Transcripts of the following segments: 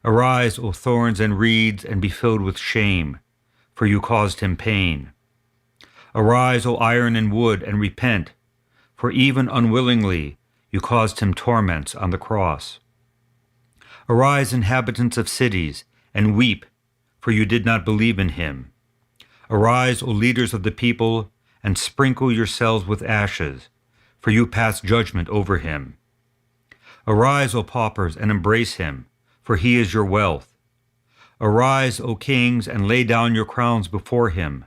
Arise, O thorns and reeds, and be filled with shame, for you caused him pain. Arise, O iron and wood, and repent, for even unwillingly you caused him torments on the cross. Arise, inhabitants of cities, and weep, for you did not believe in him. Arise, O leaders of the people, and sprinkle yourselves with ashes, for you passed judgment over him. Arise, O paupers, and embrace him, for he is your wealth. Arise, O kings, and lay down your crowns before him,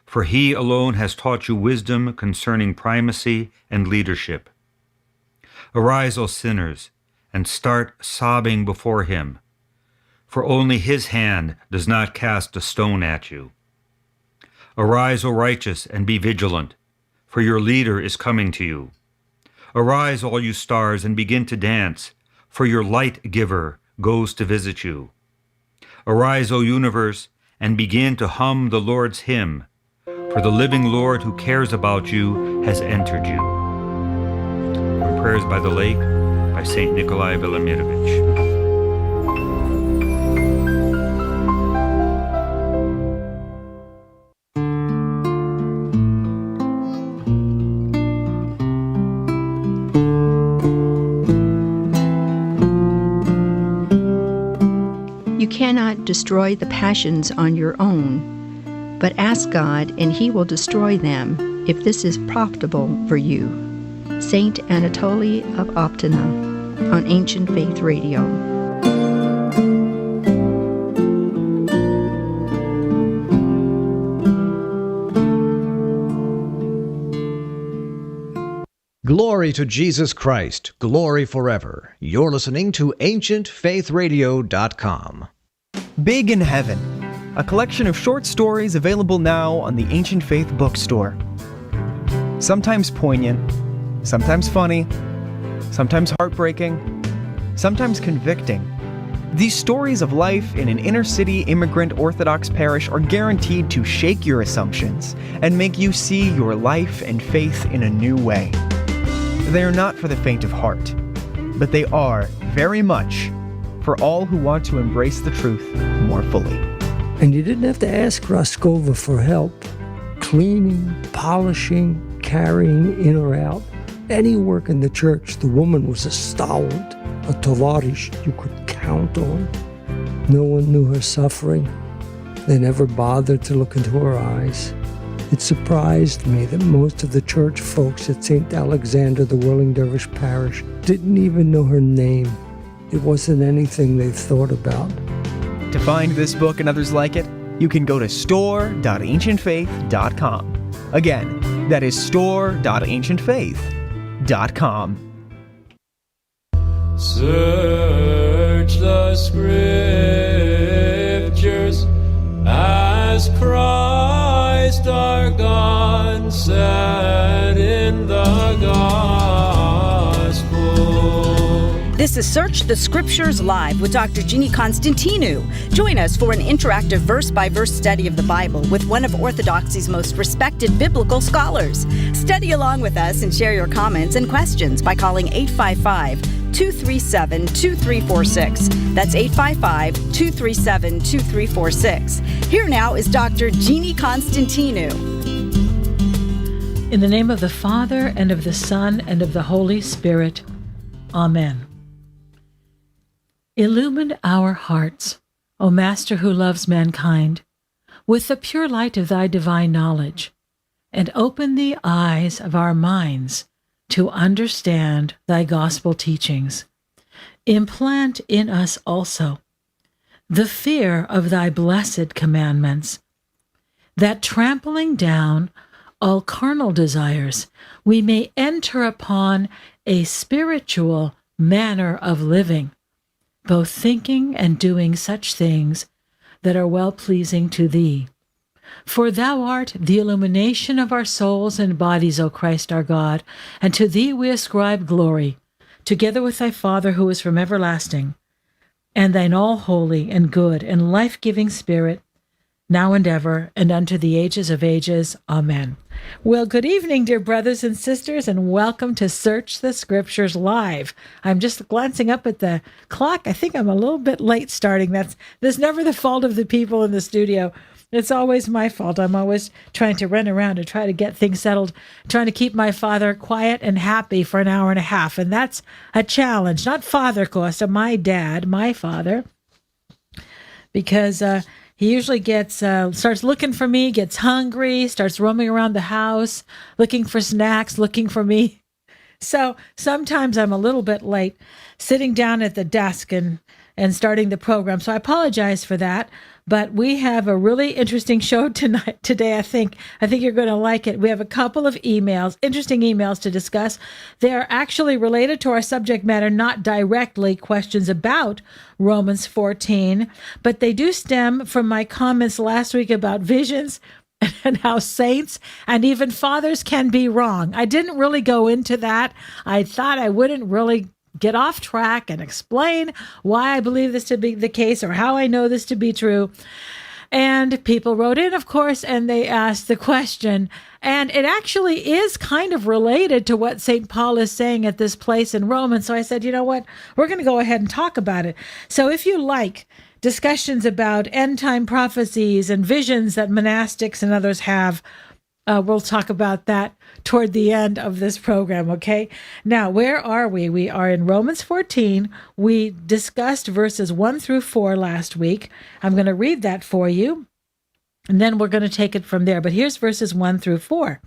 for he alone has taught you wisdom concerning primacy and leadership. Arise, O sinners, and start sobbing before him, for only his hand does not cast a stone at you. Arise, O righteous, and be vigilant, for your leader is coming to you. Arise, all you stars, and begin to dance, for your light giver goes to visit you. Arise, O universe, and begin to hum the Lord's hymn, for the living Lord who cares about you has entered you. From Prayers by the Lake by St. Nikolai Velimirovich. You cannot destroy the passions on your own, but ask God and He will destroy them if this is profitable for you. Saint Anatoly of Optina on Ancient Faith Radio. Glory to Jesus Christ, glory forever. You're listening to AncientFaithRadio.com. Big in Heaven, a collection of short stories available now on the Ancient Faith bookstore. Sometimes poignant, sometimes funny, sometimes heartbreaking, sometimes convicting. These stories of life in an inner-city immigrant Orthodox parish are guaranteed to shake your assumptions and make you see your life and faith in a new way. They are not for the faint of heart, but they are very much for all who want to embrace the truth more fully. And you didn't have to ask Raskova for help. Cleaning, polishing, carrying in or out. Any work in the church, the woman was a stalwart, a tovarish you could count on. No one knew her suffering. They never bothered to look into her eyes. It surprised me that most of the church folks at St. Alexander the Whirling Dervish Parish didn't even know her name. It wasn't anything they thought about. To find this book and others like it, you can go to store.ancientfaith.com. Again, that is store.ancientfaith.com. Search the Scriptures as Christ our God said in the Gospel. This is Search the Scriptures Live with Dr. Jeannie Constantinou. Join us for an interactive verse-by-verse study of the Bible with one of Orthodoxy's most respected biblical scholars. Study along with us and share your comments and questions by calling 855-237-2346. That's 855-237-2346. Here now is Dr. Jeannie Constantinou. In the name of the Father, and of the Son, and of the Holy Spirit. Amen. Illumine our hearts, O Master who loves mankind, with the pure light of thy divine knowledge, and open the eyes of our minds to understand thy gospel teachings. Implant in us also the fear of thy blessed commandments, that trampling down all carnal desires, we may enter upon a spiritual manner of living, both thinking and doing such things that are well-pleasing to thee. For thou art the illumination of our souls and bodies, O Christ our God, and to thee we ascribe glory, together with thy Father who is from everlasting, and thine all-holy and good and life-giving Spirit, now and ever, and unto the ages of ages. Amen. Well, good evening, dear brothers and sisters, and welcome to Search the Scriptures Live. I'm just glancing up at the clock. I think I'm a little bit late starting. That's never the fault of the people in the studio. It's always my fault. I'm always trying to run around and try to get things settled, trying to keep my father quiet and happy for an hour and a half. And that's a challenge. Not Father Costa, my dad, my father, because he usually gets starts looking for me, gets hungry, starts roaming around the house, looking for snacks, looking for me. So sometimes I'm a little bit late sitting down at the desk and starting the program. So I apologize for that. But we have a really interesting show today. I think you're going to like it. We have a couple of interesting emails to discuss. They are actually related to our subject matter, not directly questions about Romans 14, but they do stem from my comments last week about visions and how saints and even fathers can be wrong. I didn't really go into that. I thought I wouldn't really get off track and explain why I believe this to be the case or how I know this to be true. And people wrote in, of course, and they asked the question. And it actually is kind of related to what St. Paul is saying at this place in Romans. So I said, you know what? We're going to go ahead and talk about it. So if you like discussions about end time prophecies and visions that monastics and others have, we'll talk about that toward the end of this program, okay? Now, where are we? We are in Romans 14. We discussed verses 1 through 4 last week. I'm going to read that for you, and then we're going to take it from there. But here's verses 1 through 4.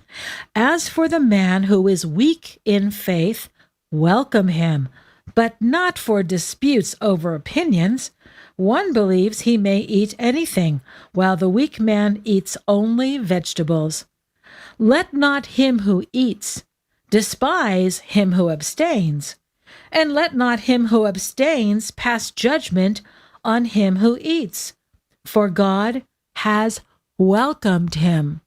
As for the man who is weak in faith, welcome him, but not for disputes over opinions. One believes he may eat anything, while the weak man eats only vegetables. Let not him who eats despise him who abstains, and let not him who abstains pass judgment on him who eats, for God has welcomed him.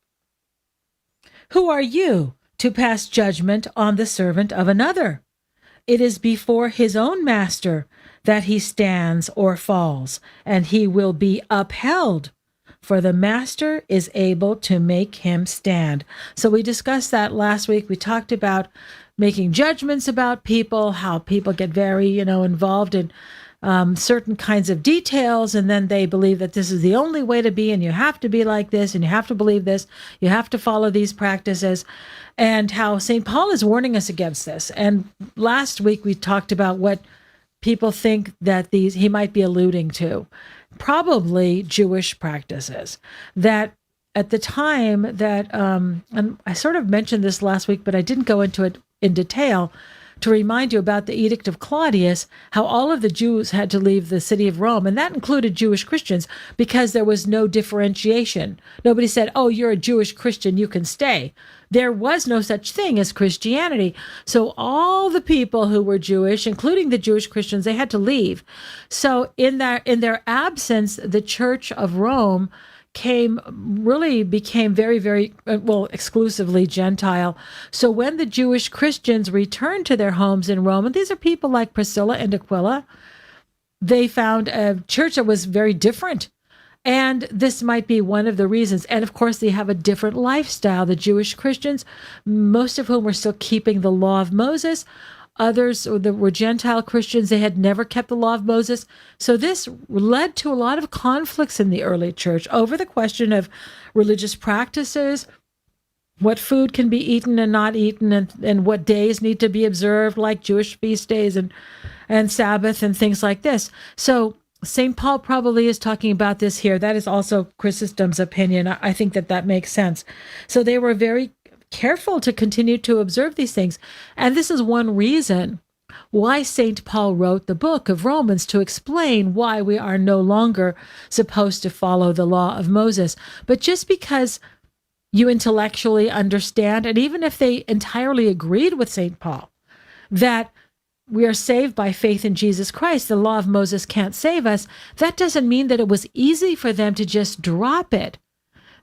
Who are you to pass judgment on the servant of another? It is before his own master that he stands or falls, and he will be upheld. For the master is able to make him stand. So we discussed that last week. We talked about making judgments about people, how people get very, involved in certain kinds of details, and then they believe that this is the only way to be, and you have to be like this, and you have to believe this, you have to follow these practices, and how St. Paul is warning us against this. And last week we talked about what people think that he might be alluding to. Probably Jewish practices that at the time that, and I sort of mentioned this last week, but I didn't go into it in detail, to remind you about the Edict of Claudius, how all of the Jews had to leave the city of Rome, and that included Jewish Christians, because there was no differentiation. Nobody said, oh, you're a Jewish Christian, you can stay. There was no such thing as Christianity. So all the people who were Jewish, including the Jewish Christians, they had to leave. So in their absence, the Church of Rome became very, very, exclusively Gentile. So when the Jewish Christians returned to their homes in Rome, and these are people like Priscilla and Aquila, they found a church that was very different. And this might be one of the reasons. And of course, they have a different lifestyle. The Jewish Christians, most of whom were still keeping the law of Moses. Others that were Gentile Christians, they had never kept the law of Moses. So this led to a lot of conflicts in the early church over the question of religious practices, what food can be eaten and not eaten, and what days need to be observed, like Jewish feast days and Sabbath and things like this. So St. Paul probably is talking about this here. That is also Chrysostom's opinion. I think that makes sense. So they were very careful to continue to observe these things. And this is one reason why St. Paul wrote the book of Romans, to explain why we are no longer supposed to follow the law of Moses. But just because you intellectually understand, and even if they entirely agreed with St. Paul, that we are saved by faith in Jesus Christ, the law of Moses can't save us, that doesn't mean that it was easy for them to just drop it.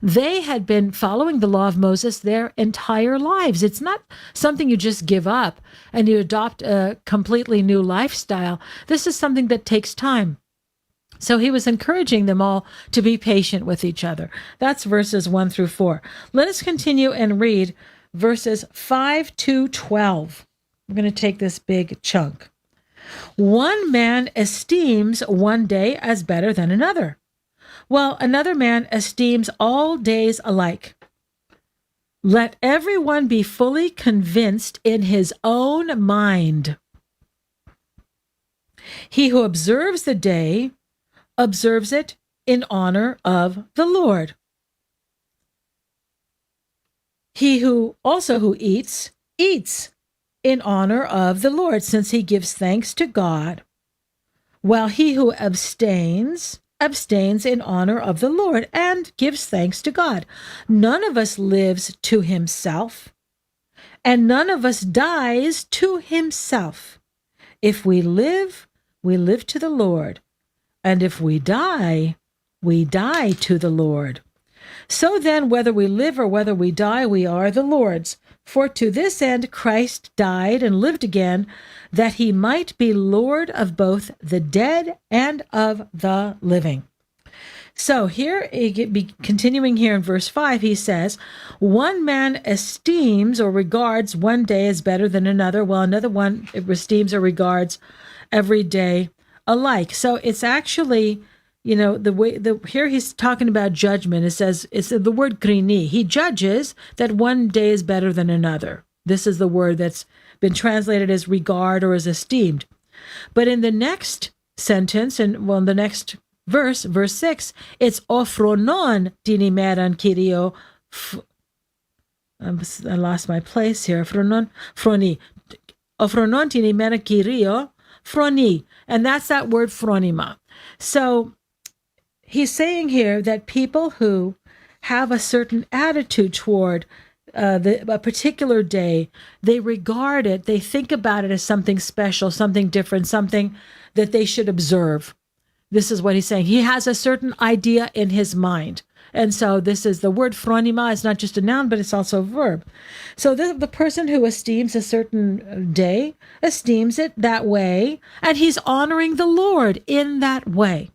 They had been following the law of Moses their entire lives. It's not something you just give up and you adopt a completely new lifestyle. This is something that takes time. So he was encouraging them all to be patient with each other. That's verses 1 through 4. Let us continue and read verses 5 to 12. We're going to take this big chunk. One man esteems one day as better than another, while another man esteems all days alike. Let everyone be fully convinced in his own mind. He who observes the day observes it in honor of the Lord. He who eats in honor of the Lord, since he gives thanks to God, while he who abstains in honor of the Lord and gives thanks to God. None of us lives to himself, and none of us dies to himself. If we live to the Lord, and if we die to the Lord. So then, whether we live or whether we die, we are the Lord's. For to this end Christ died and lived again, that he might be Lord of both the dead and of the living. So here, continuing here in verse 5, he says, one man esteems or regards one day as better than another, while another one esteems or regards every day alike. So it's actually, here he's talking about judgment. It says, it's the word krini. He judges that one day is better than another. This is the word that's been translated as regard or as esteemed. But in the next sentence, in the next verse 6, it's ophronon tinimeran kyrio. I lost my place here. Ophronon tinimeran kyrio phroni. And that's that word phronima. So he's saying here that people who have a certain attitude toward a particular day, they regard it, they think about it as something special, something different, something that they should observe. This is what he's saying. He has a certain idea in his mind. And so this is the word phronima. It's not just a noun, but it's also a verb. So the person who esteems a certain day esteems it that way, and he's honoring the Lord in that way.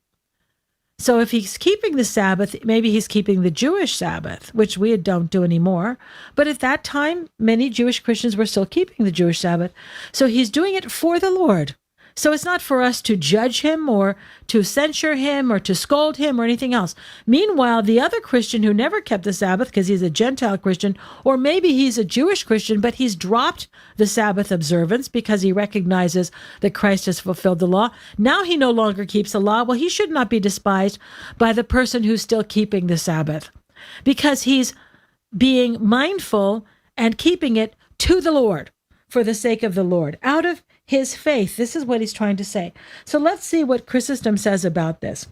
So if he's keeping the Sabbath, maybe he's keeping the Jewish Sabbath, which we don't do anymore. But at that time, many Jewish Christians were still keeping the Jewish Sabbath. So he's doing it for the Lord. So it's not for us to judge him or to censure him or to scold him or anything else. Meanwhile, the other Christian who never kept the Sabbath because he's a Gentile Christian, or maybe he's a Jewish Christian, but he's dropped the Sabbath observance because he recognizes that Christ has fulfilled the law. Now he no longer keeps the law. Well, he should not be despised by the person who's still keeping the Sabbath because he's being mindful and keeping it to the Lord for the sake of the Lord, out of his faith. This is what he's trying to say. So let's see what Chrysostom says about this.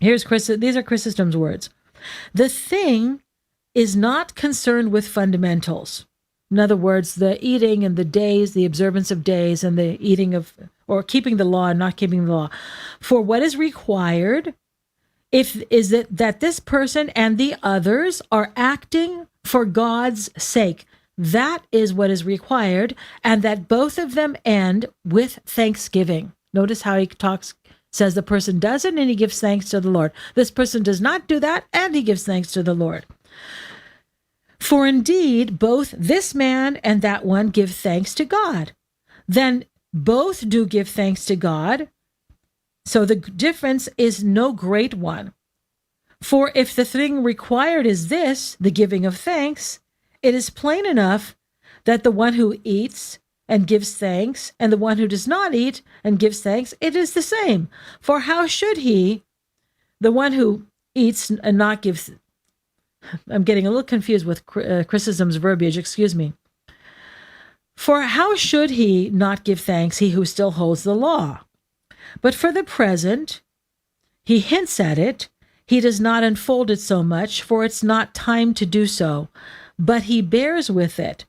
These are Chrysostom's words. The thing is not concerned with fundamentals. In other words, the eating and the days, the observance of days, and the eating of, or keeping the law and not keeping the law. For what is required is that this person and the others are acting for God's sake. That is what is required, and that both of them end with thanksgiving. Notice how he says the person does it and he gives thanks to the Lord. This person does not do that and he gives thanks to the Lord. For indeed, both this man and that one give thanks to God. Then both do give thanks to God. So the difference is no great one. For if the thing required is this, the giving of thanks, it is plain enough that the one who eats and gives thanks and the one who does not eat and gives thanks, it is the same. For how should he, the one who eats and not gives, I'm getting a little confused with Chrysostom's verbiage, excuse me. For how should he not give thanks, he who still holds the law? But for the present, he hints at it. He does not unfold it so much, for it's not time to do so. But he bears with it.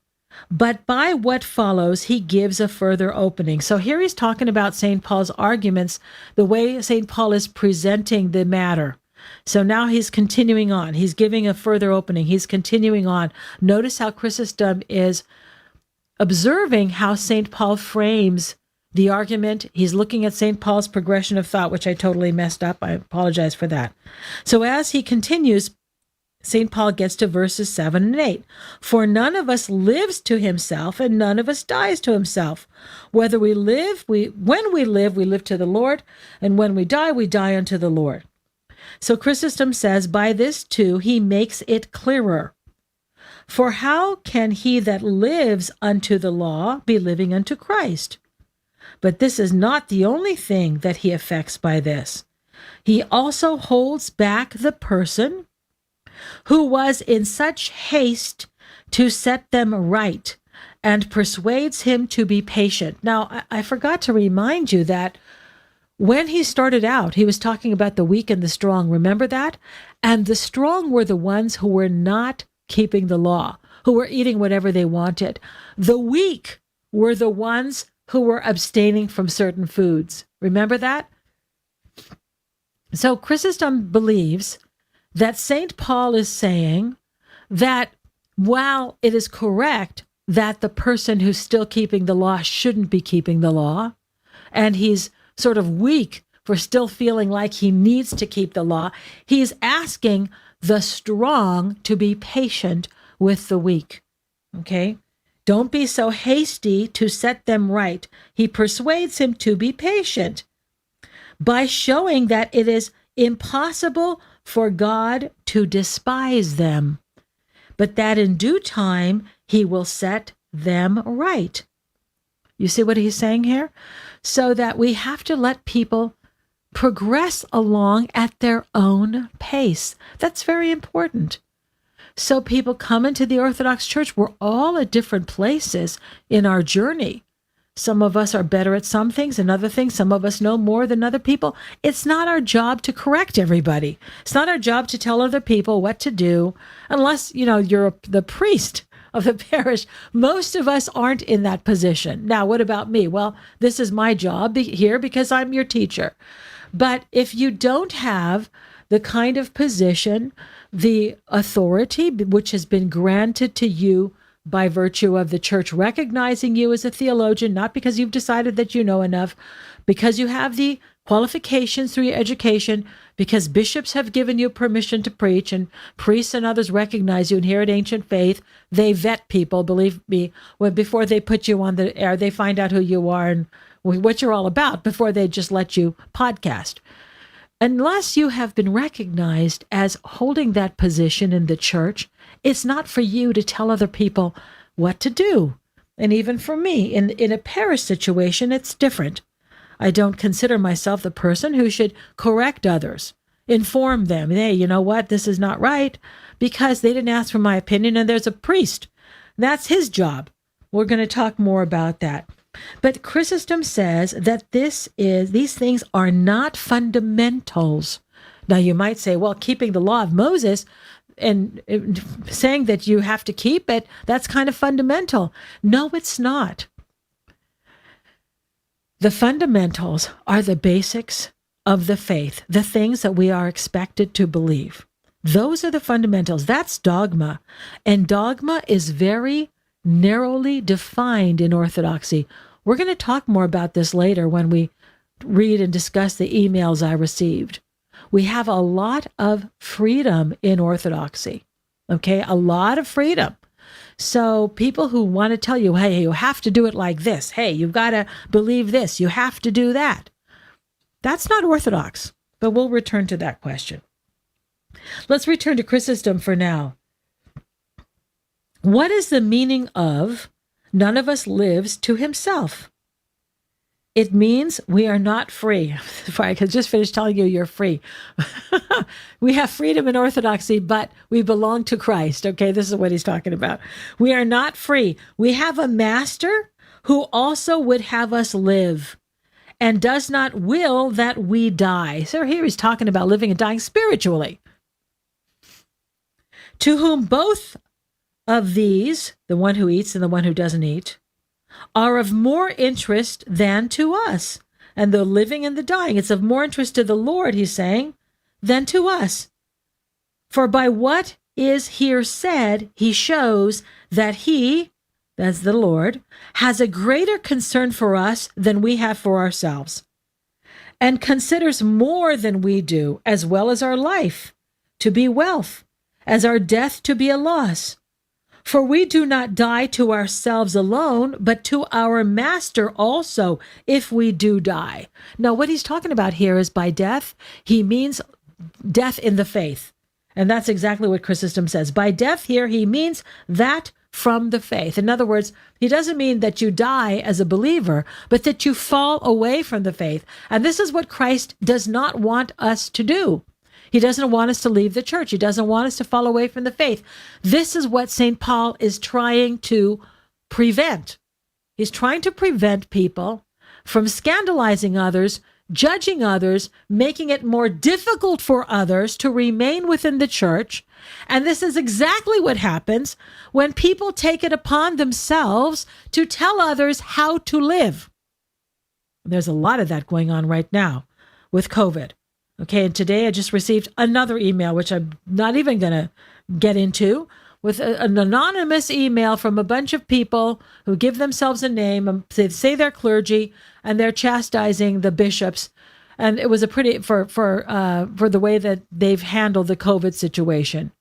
But by what follows, he gives a further opening. So here he's talking about St. Paul's arguments, the way St. Paul is presenting the matter. So now he's continuing on. He's giving a further opening. He's continuing on. Notice how Chrysostom is observing how St. Paul frames the argument. He's looking at St. Paul's progression of thought, which I totally messed up. I apologize for that. So as he continues, St. Paul gets to verses 7 and 8. For none of us lives to himself, and none of us dies to himself. Whether we live, when we live to the Lord, and when we die unto the Lord. So Chrysostom says, by this too he makes it clearer. For how can he that lives unto the law be living unto Christ? But this is not the only thing that he effects by this. He also holds back the person who was in such haste to set them right, and persuades him to be patient. Now, I forgot to remind you that when he started out, he was talking about the weak and the strong. Remember that? And the strong were the ones who were not keeping the law, who were eating whatever they wanted. The weak were the ones who were abstaining from certain foods. Remember that? So Chrysostom believes that St. Paul is saying that while it is correct that the person who's still keeping the law shouldn't be keeping the law, and he's sort of weak for still feeling like he needs to keep the law, he's asking the strong to be patient with the weak. Okay? Don't be so hasty to set them right. He persuades him to be patient by showing that it is impossible for God to despise them, but that in due time he will set them right. You see what he's saying here? So that we have to let people progress along at their own pace. That's very important. So people come into the Orthodox Church. We're all at different places in our journey. Some of us are better at some things and other things. Some of us know more than other people. It's not our job to correct everybody. It's not our job to tell other people what to do, unless, you're the priest of the parish. Most of us aren't in that position. Now, what about me? Well, this is my job here because I'm your teacher. But if you don't have the kind of position, the authority which has been granted to you by virtue of the church recognizing you as a theologian, not because you've decided that you know enough, because you have the qualifications through your education, because bishops have given you permission to preach, and priests and others recognize you. And here at Ancient Faith, they vet people, believe me, before they put you on the air, they find out who you are and what you're all about before they just let you podcast. Unless you have been recognized as holding that position in the church, it's not for you to tell other people what to do. And even for me, in a parish situation, it's different. I don't consider myself the person who should correct others, inform them, hey, you know what, this is not right, because they didn't ask for my opinion, and there's a priest. That's his job. We're going to talk more about that. But Chrysostom says that these things are not fundamentals. Now you might say, well, keeping the law of Moses and saying that you have to keep it, that's kind of fundamental. No, it's not. The fundamentals are the basics of the faith, the things that we are expected to believe. Those are the fundamentals. That's dogma. And dogma is very narrowly defined in Orthodoxy. We're going to talk more about this later when we read and discuss the emails I received. We have a lot of freedom in Orthodoxy, okay? A lot of freedom. So people who want to tell you, hey, you have to do it like this. Hey, you've got to believe this. You have to do that. That's not Orthodox, but we'll return to that question. Let's return to Chrysostom for now. What is the meaning of none of us lives to himself? It means we are not free. I could just finish telling you you're free. We have freedom in Orthodoxy, but we belong to Christ. Okay, this is what he's talking about. We are not free. We have a master who also would have us live and does not will that we die. So here he's talking about living and dying spiritually. To whom both of these, the one who eats and the one who doesn't eat, are of more interest than to us. And the living and the dying, it's of more interest to the Lord, he's saying, than to us. For by what is here said, he shows that he, that's the Lord, has a greater concern for us than we have for ourselves, and considers more than we do, as well as our life to be wealth, as our death to be a loss. For we do not die to ourselves alone, but to our master also, if we do die. Now, what he's talking about here is by death, he means death in the faith. And that's exactly what Chrysostom says. By death here, he means that from the faith. In other words, he doesn't mean that you die as a believer, but that you fall away from the faith. And this is what Christ does not want us to do. He doesn't want us to leave the church. He doesn't want us to fall away from the faith. This is what St. Paul is trying to prevent. He's trying to prevent people from scandalizing others, judging others, making it more difficult for others to remain within the church. And this is exactly what happens when people take it upon themselves to tell others how to live. There's a lot of that going on right now with COVID. Okay, and today I just received another email, which I'm not even going to get into, with an anonymous email from a bunch of people who give themselves a name, they say they're clergy, and they're chastising the bishops. And it was a pretty, for the way that they've handled the COVID situation.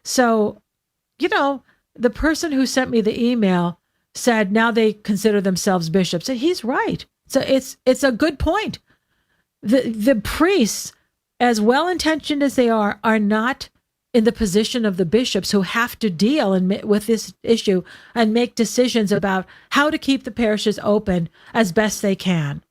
So, you know, the person who sent me the email said now they consider themselves bishops. And he's right. So it's a good point. The priests, as well-intentioned as they are not in the position of the bishops who have to deal with this issue and make decisions about how to keep the parishes open as best they can.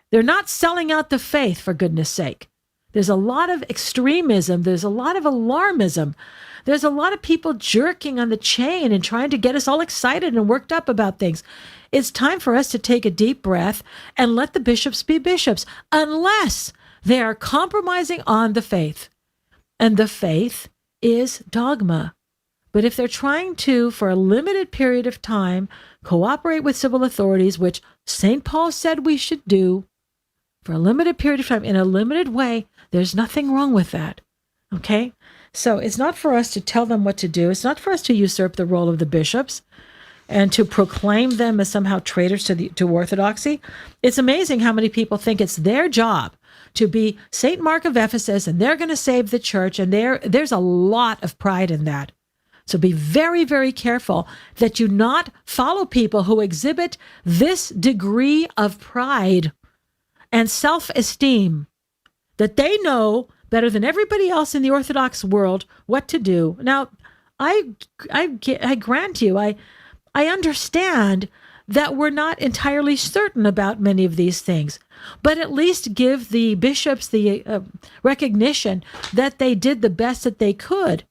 They're not selling out the faith, for goodness sake. There's a lot of extremism. There's a lot of alarmism. There's a lot of people jerking on the chain and trying to get us all excited and worked up about things. It's time for us to take a deep breath and let the bishops be bishops, unless they are compromising on the faith. And the faith is dogma. But if they're trying to, for a limited period of time, cooperate with civil authorities, which St. Paul said we should do, for a limited period of time, in a limited way, there's nothing wrong with that. Okay? So it's not for us to tell them what to do. It's not for us to usurp the role of the bishops and to proclaim them as somehow traitors to orthodoxy. It's amazing how many people think it's their job to be St. Mark of Ephesus and they're going to save the church, and there's a lot of pride in that. So be very, very careful that you not follow people who exhibit this degree of pride and self-esteem, that they know better than everybody else in the Orthodox world what to do. Now, I grant you, I understand that we're not entirely certain about many of these things, but at least give the bishops the recognition that they did the best that they could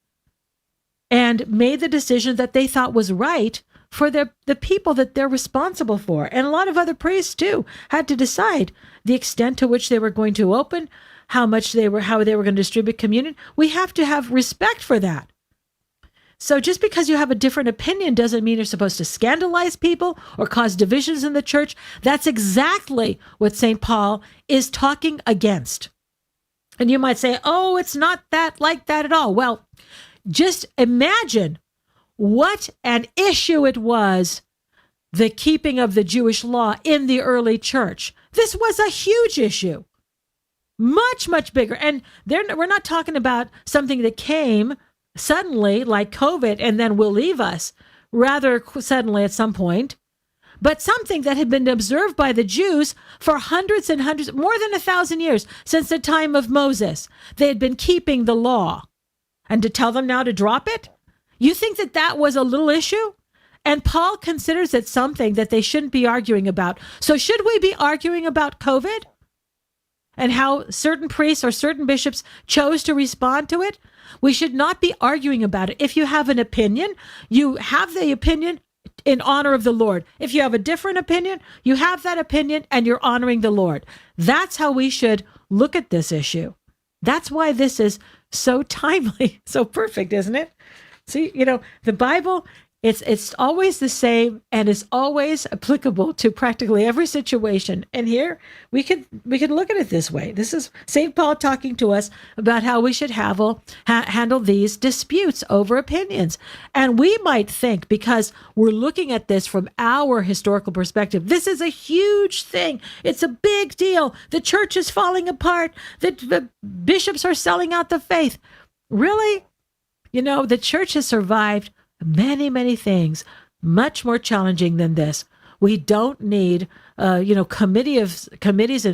and made the decision that they thought was right for the people that they're responsible for. And a lot of other priests, too, had to decide the extent to which they were going to open, how they were going to distribute communion. We have to have respect for that. So just because you have a different opinion doesn't mean you're supposed to scandalize people or cause divisions in the church. That's exactly what St. Paul is talking against. And you might say, oh, it's not that like that at all. Well, just imagine what an issue it was, the keeping of the Jewish law in the early church. This was a huge issue. Much, much bigger. And we're not talking about something that came suddenly, like COVID, and then will leave us rather suddenly at some point, but something that had been observed by the Jews for hundreds and hundreds, more than 1,000 years, since the time of Moses. They had been keeping the law. And to tell them now to drop it? You think that was a little issue? And Paul considers it something that they shouldn't be arguing about. So should we be arguing about COVID? And how certain priests or certain bishops chose to respond to it? We should not be arguing about it. If you have an opinion, you have the opinion in honor of the Lord. If you have a different opinion, you have that opinion and you're honoring the Lord. That's how we should look at this issue. That's why this is so timely, so perfect, isn't it? See, the Bible It's always the same, and it's always applicable to practically every situation. And here we could look at it this way. This is St. Paul talking to us about how we should handle these disputes over opinions. And we might think, because we're looking at this from our historical perspective, this is a huge thing. It's a big deal. The church is falling apart. The bishops are selling out the faith. Really? The church has survived many, many things much more challenging than this. We don't need, committees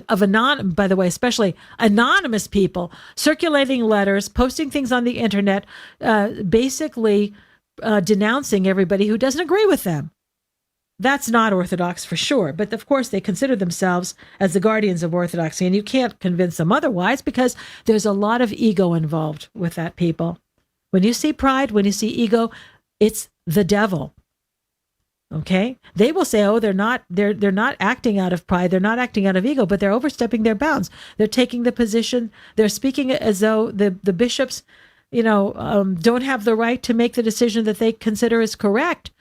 of anonymous, by the way, especially anonymous people circulating letters, posting things on the internet, basically denouncing everybody who doesn't agree with them. That's not Orthodox for sure. But of course, they consider themselves as the guardians of Orthodoxy, and you can't convince them otherwise because there's a lot of ego involved with that, people. When you see pride, when you see ego, it's the devil. Okay? They will say, they're not acting out of pride, they're not acting out of ego, but they're overstepping their bounds. They're taking the position, they're speaking as though the bishops, don't have the right to make the decision that they consider is correct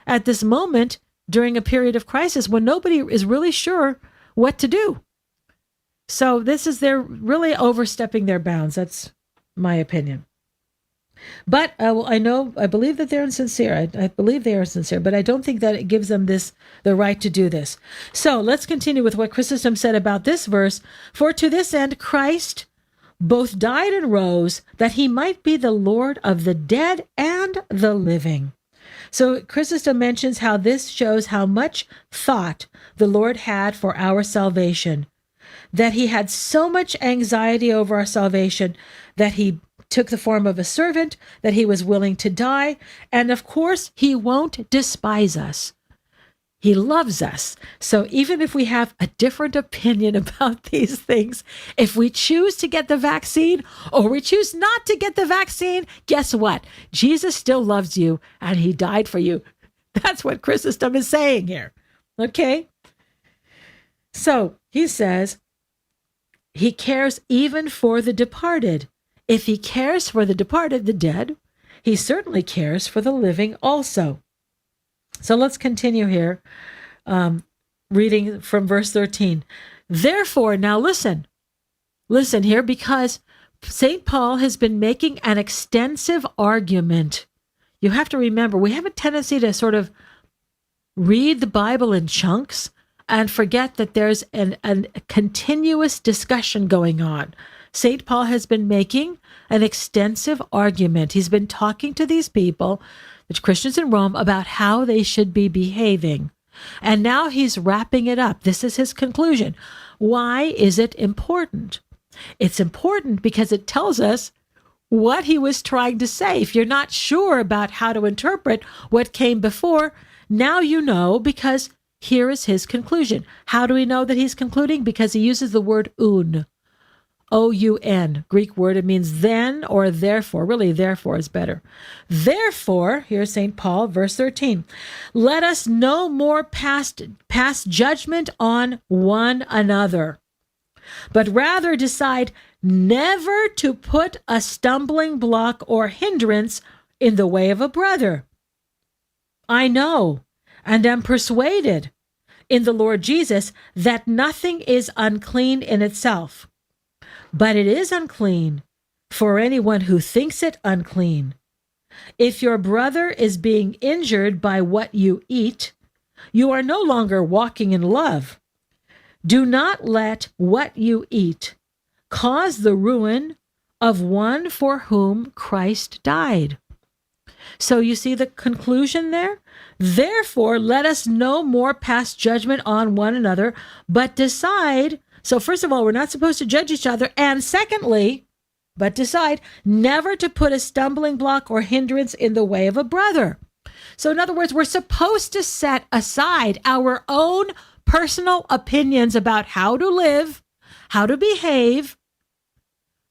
at this moment during a period of crisis when nobody is really sure what to do. So they're really overstepping their bounds. That's my opinion. But I believe that they're insincere. I believe they are sincere, but I don't think that it gives them the right to do this. So let's continue with what Chrysostom said about this verse. For to this end Christ both died and rose, that he might be the Lord of the dead and the living. So Chrysostom mentions how this shows how much thought the Lord had for our salvation, that he had so much anxiety over our salvation that he took the form of a servant, that he was willing to die, and of course, he won't despise us. He loves us. So even if we have a different opinion about these things, if we choose to get the vaccine or we choose not to get the vaccine, guess what? Jesus still loves you and he died for you. That's what Chrysostom is saying here. Okay? So he says, he cares even for the departed. If he cares for the departed, the dead, he certainly cares for the living also. So let's continue here, reading from verse 13. Therefore, now listen here, because St. Paul has been making an extensive argument. You have to remember, we have a tendency to sort of read the Bible in chunks and forget that there's a continuous discussion going on. St. Paul has been making an extensive argument. He's been talking to these people, the Christians in Rome, about how they should be behaving. And now he's wrapping it up. This is his conclusion. Why is it important? It's important because it tells us what he was trying to say. If you're not sure about how to interpret what came before, now you know, because here is his conclusion. How do we know that he's concluding? Because he uses the word un. O-U-N, Greek word. It means then or therefore. Really, therefore is better. Therefore, here's St. Paul, verse 13, let us no more pass judgment on one another, but rather decide never to put a stumbling block or hindrance in the way of a brother. I know and am persuaded in the Lord Jesus that nothing is unclean in itself, but it is unclean for anyone who thinks it unclean. If your brother is being injured by what you eat, you are no longer walking in love. Do not let what you eat cause the ruin of one for whom Christ died. So you see the conclusion there? Therefore, let us no more pass judgment on one another, but decide. So first of all, we're not supposed to judge each other. And secondly, but decide never to put a stumbling block or hindrance in the way of a brother. So in other words, we're supposed to set aside our own personal opinions about how to live, how to behave,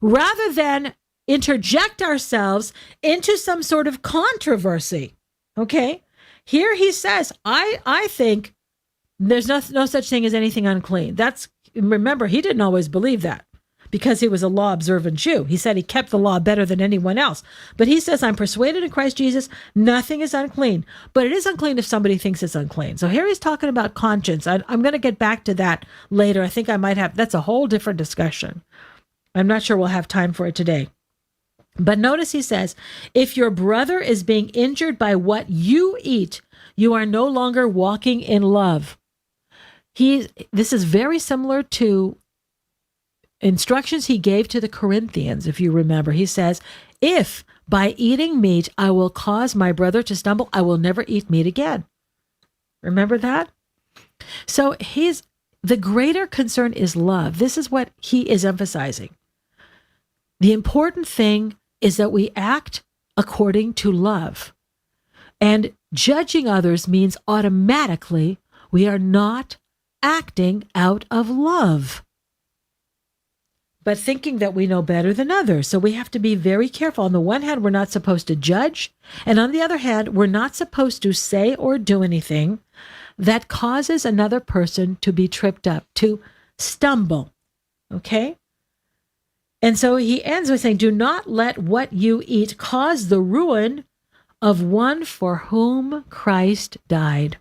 rather than interject ourselves into some sort of controversy. Okay? Here he says, I think there's no such thing as anything unclean. Remember, he didn't always believe that, because he was a law-observant Jew. He said he kept the law better than anyone else. But he says, I'm persuaded in Christ Jesus, nothing is unclean. But it is unclean if somebody thinks it's unclean. So here he's talking about conscience. I'm going to get back to that later. I think I might have, that's a whole different discussion. I'm not sure we'll have time for it today. But notice he says, if your brother is being injured by what you eat, you are no longer walking in love. This is very similar to instructions he gave to the Corinthians, if you remember. He says, if by eating meat I will cause my brother to stumble, I will never eat meat again. Remember that? So the greater concern is love. This is what he is emphasizing. The important thing is that we act according to love. And judging others means automatically we are not acting out of love, but thinking that we know better than others. So we have to be very careful. On the one hand, we're not supposed to judge. And on the other hand, we're not supposed to say or do anything that causes another person to be tripped up, to stumble. Okay? And so he ends by saying, do not let what you eat cause the ruin of one for whom Christ died.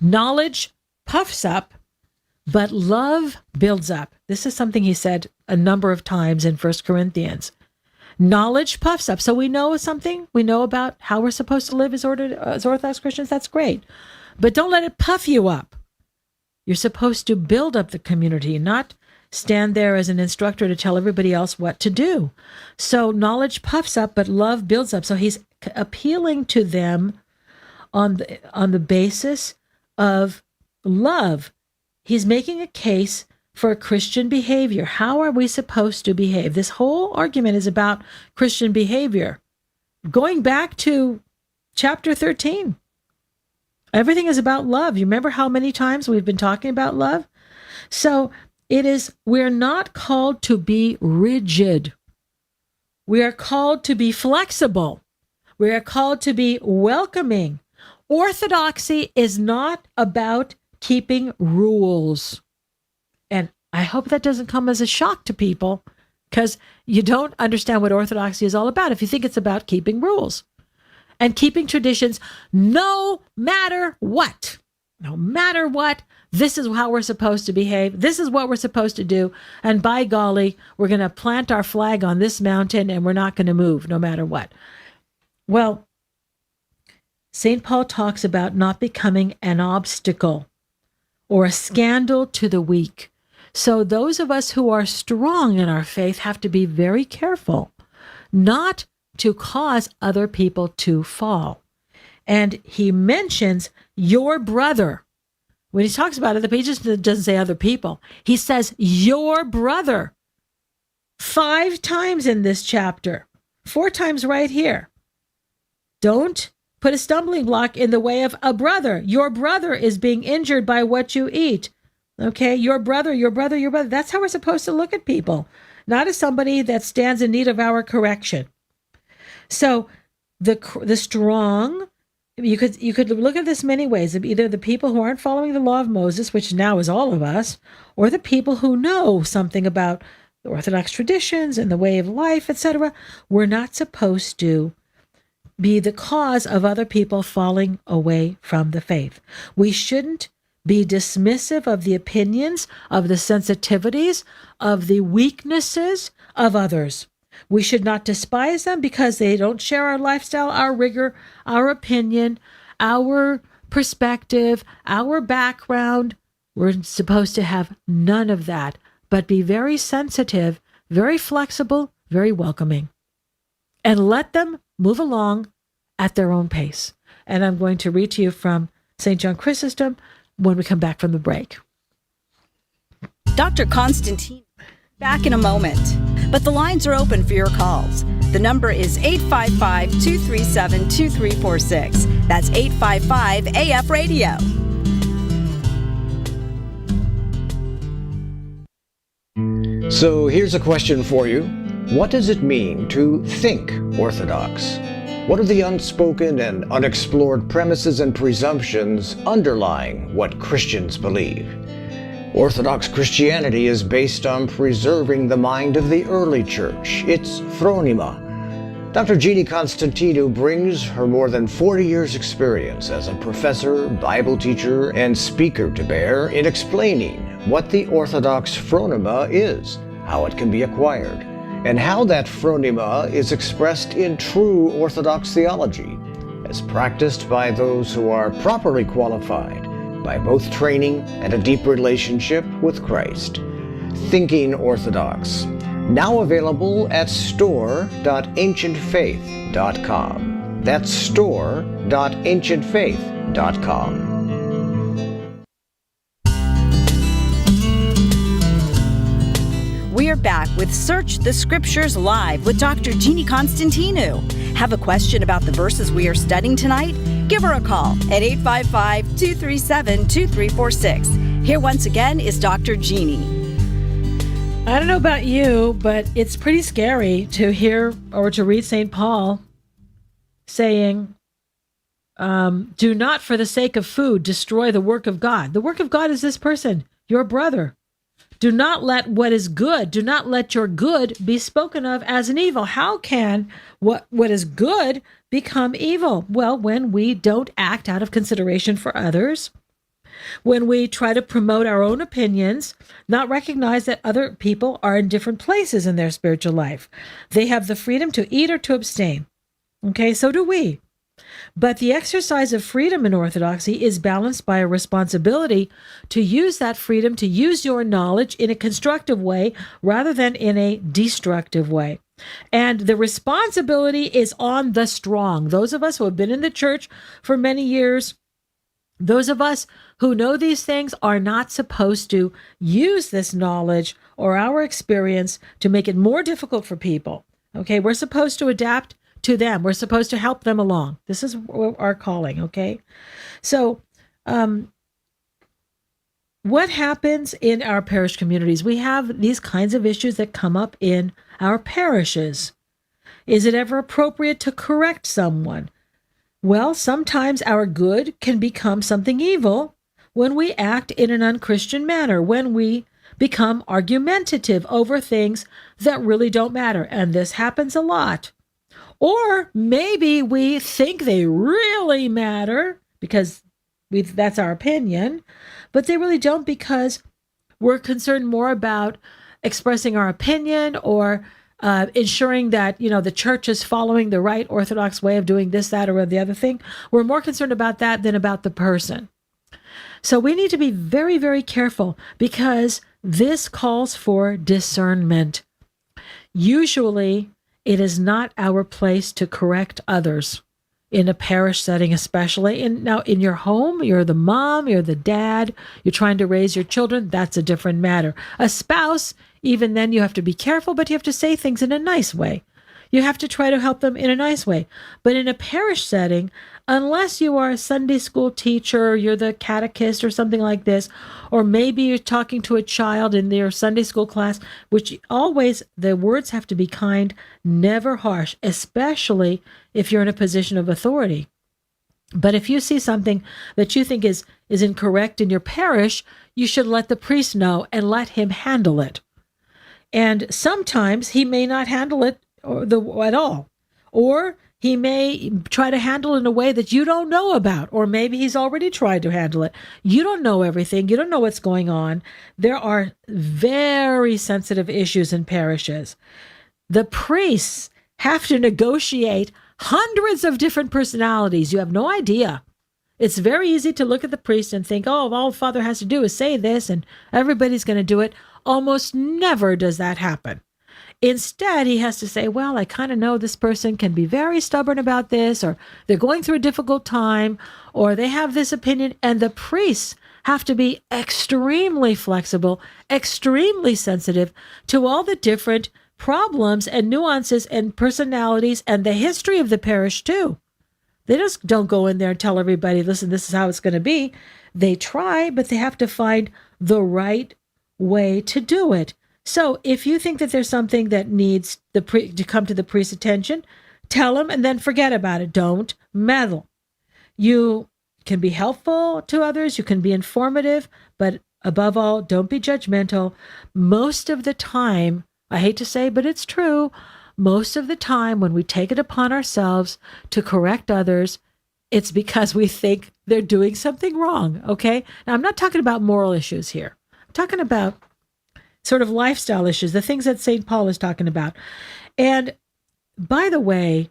Knowledge puffs up, but love builds up. This is something he said a number of times in 1 Corinthians. Knowledge puffs up. So we know something. We know about how we're supposed to live as Orthodox Christians. That's great. But don't let it puff you up. You're supposed to build up the community, not stand there as an instructor to tell everybody else what to do. So knowledge puffs up, but love builds up. So he's appealing to them on the basis of love. He's making a case for Christian behavior. How are we supposed to behave? This whole argument is about Christian behavior. Going back to chapter 13, everything is about love. You remember how many times we've been talking about love? So we're not called to be rigid. We are called to be flexible. We are called to be welcoming. Orthodoxy is not about keeping rules. And I hope that doesn't come as a shock to people, because you don't understand what orthodoxy is all about if you think it's about keeping rules and keeping traditions no matter what. No matter what, this is how we're supposed to behave. This is what we're supposed to do. And by golly, we're going to plant our flag on this mountain and we're not going to move no matter what. Well, St. Paul talks about not becoming an obstacle or a scandal to the weak. So those of us who are strong in our faith have to be very careful not to cause other people to fall. And he mentions your brother. When he talks about it, he just doesn't say other people. He says your brother 5 times in this chapter, 4 times right here. Don't put a stumbling block in the way of a brother. Your brother is being injured by what you eat. Okay, your brother. That's how we're supposed to look at people, not as somebody that stands in need of our correction. So the strong, you could look at this many ways. Either the people who aren't following the law of Moses, which now is all of us, or the people who know something about the Orthodox traditions and the way of life, etc. We're not supposed to be the cause of other people falling away from the faith. We shouldn't be dismissive of the opinions, of the sensitivities, of the weaknesses of others. We should not despise them because they don't share our lifestyle, our rigor, our opinion, our perspective, our background. We're supposed to have none of that, but be very sensitive, very flexible, very welcoming, and let them move along at their own pace. And I'm going to read to you from St. John Chrysostom when we come back from the break. Dr. Constantine, back in a moment. But the lines are open for your calls. The number is 855-237-2346. That's 855-AF-RADIO. So here's a question for you. What does it mean to think Orthodox? What are the unspoken and unexplored premises and presumptions underlying what Christians believe? Orthodox Christianity is based on preserving the mind of the early church, its phronema. Dr. Jeannie Constantinou brings her more than 40 years' experience as a professor, Bible teacher, and speaker to bear in explaining what the Orthodox phronema is, how it can be acquired, and how that phronema is expressed in true Orthodox theology, as practiced by those who are properly qualified by both training and a deep relationship with Christ. Thinking Orthodox, now available at store.ancientfaith.com. That's store.ancientfaith.com. We are back with Search the Scriptures Live with Dr. Jeannie Constantinou. Have a question about the verses we are studying tonight? Give her a call at 855-237-2346. Here once again is Dr. Jeannie. I don't know about you, but it's pretty scary to hear or to read St. Paul saying, do not for the sake of food destroy the work of God. The work of God is this person, your brother. Do not let what is good, do not let your good be spoken of as an evil. How can what is good become evil? Well, when we don't act out of consideration for others, when we try to promote our own opinions, not recognize that other people are in different places in their spiritual life. They have the freedom to eat or to abstain. Okay, so do we. But the exercise of freedom in Orthodoxy is balanced by a responsibility to use that freedom, to use your knowledge in a constructive way rather than in a destructive way. And the responsibility is on the strong. Those of us who have been in the church for many years, those of us who know these things are not supposed to use this knowledge or our experience to make it more difficult for people. Okay, we're supposed to adapt to them. We're supposed to help them along. This is our calling, okay? So, what happens in our parish communities? We have these kinds of issues that come up in our parishes. Is it ever appropriate to correct someone? Well, sometimes our good can become something evil when we act in an unchristian manner, when we become argumentative over things that really don't matter. And this happens a lot. Or maybe we think they really matter because that's our opinion, but they really don't because we're concerned more about expressing our opinion or ensuring that, the church is following the right Orthodox way of doing this, that, or the other thing. We're more concerned about that than about the person. So we need to be very, very careful because this calls for discernment. Usually, it is not our place to correct others in a parish setting, especially. Now, in your home, you're the mom, you're the dad, you're trying to raise your children. That's a different matter. A spouse, even then you have to be careful, but you have to say things in a nice way. You have to try to help them in a nice way. But in a parish setting, unless you are a Sunday school teacher, you're the catechist or something like this, or maybe you're talking to a child in their Sunday school class, which always, the words have to be kind, never harsh, especially if you're in a position of authority. But if you see something that you think is incorrect in your parish, you should let the priest know and let him handle it. And sometimes he may not handle it at all, or he may try to handle it in a way that you don't know about, or maybe he's already tried to handle it. You don't know everything. You don't know what's going on. There are very sensitive issues in parishes. The priests have to negotiate hundreds of different personalities. You have no idea. It's very easy to look at the priest and think, oh, all Father has to do is say this and everybody's going to do it. Almost never does that happen. Instead, he has to say, well, I kind of know this person can be very stubborn about this, or they're going through a difficult time, or they have this opinion. And the priests have to be extremely flexible, extremely sensitive to all the different problems and nuances and personalities and the history of the parish too. They just don't go in there and tell everybody, listen, this is how it's going to be. They try, but they have to find the right way to do it. So if you think that there's something that needs to come to the priest's attention, tell him and then forget about it. Don't meddle. You can be helpful to others. You can be informative, but above all, don't be judgmental. Most of the time, I hate to say, but it's true. Most of the time when we take it upon ourselves to correct others, it's because we think they're doing something wrong. Okay. Now, I'm not talking about moral issues here. I'm talking about sort of lifestyle issues, the things that St. Paul is talking about. And by the way,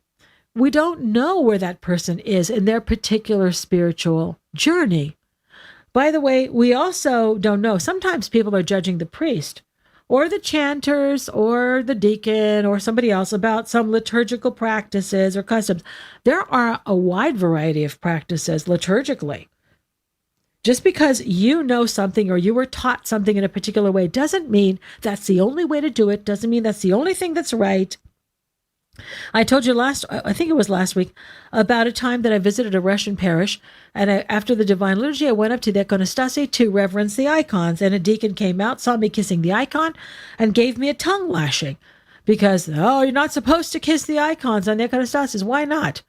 we don't know where that person is in their particular spiritual journey. By the way, we also don't know. Sometimes people are judging the priest or the chanters or the deacon or somebody else about some liturgical practices or customs. There are a wide variety of practices liturgically. Just because you know something or you were taught something in a particular way doesn't mean that's the only way to do it, doesn't mean that's the only thing that's right. I told you I think it was last week, about a time that I visited a Russian parish, and after the Divine Liturgy, I went up to the iconostasi to reverence the icons, and a deacon came out, saw me kissing the icon, and gave me a tongue lashing, because, you're not supposed to kiss the icons on the iconostasis. Why not?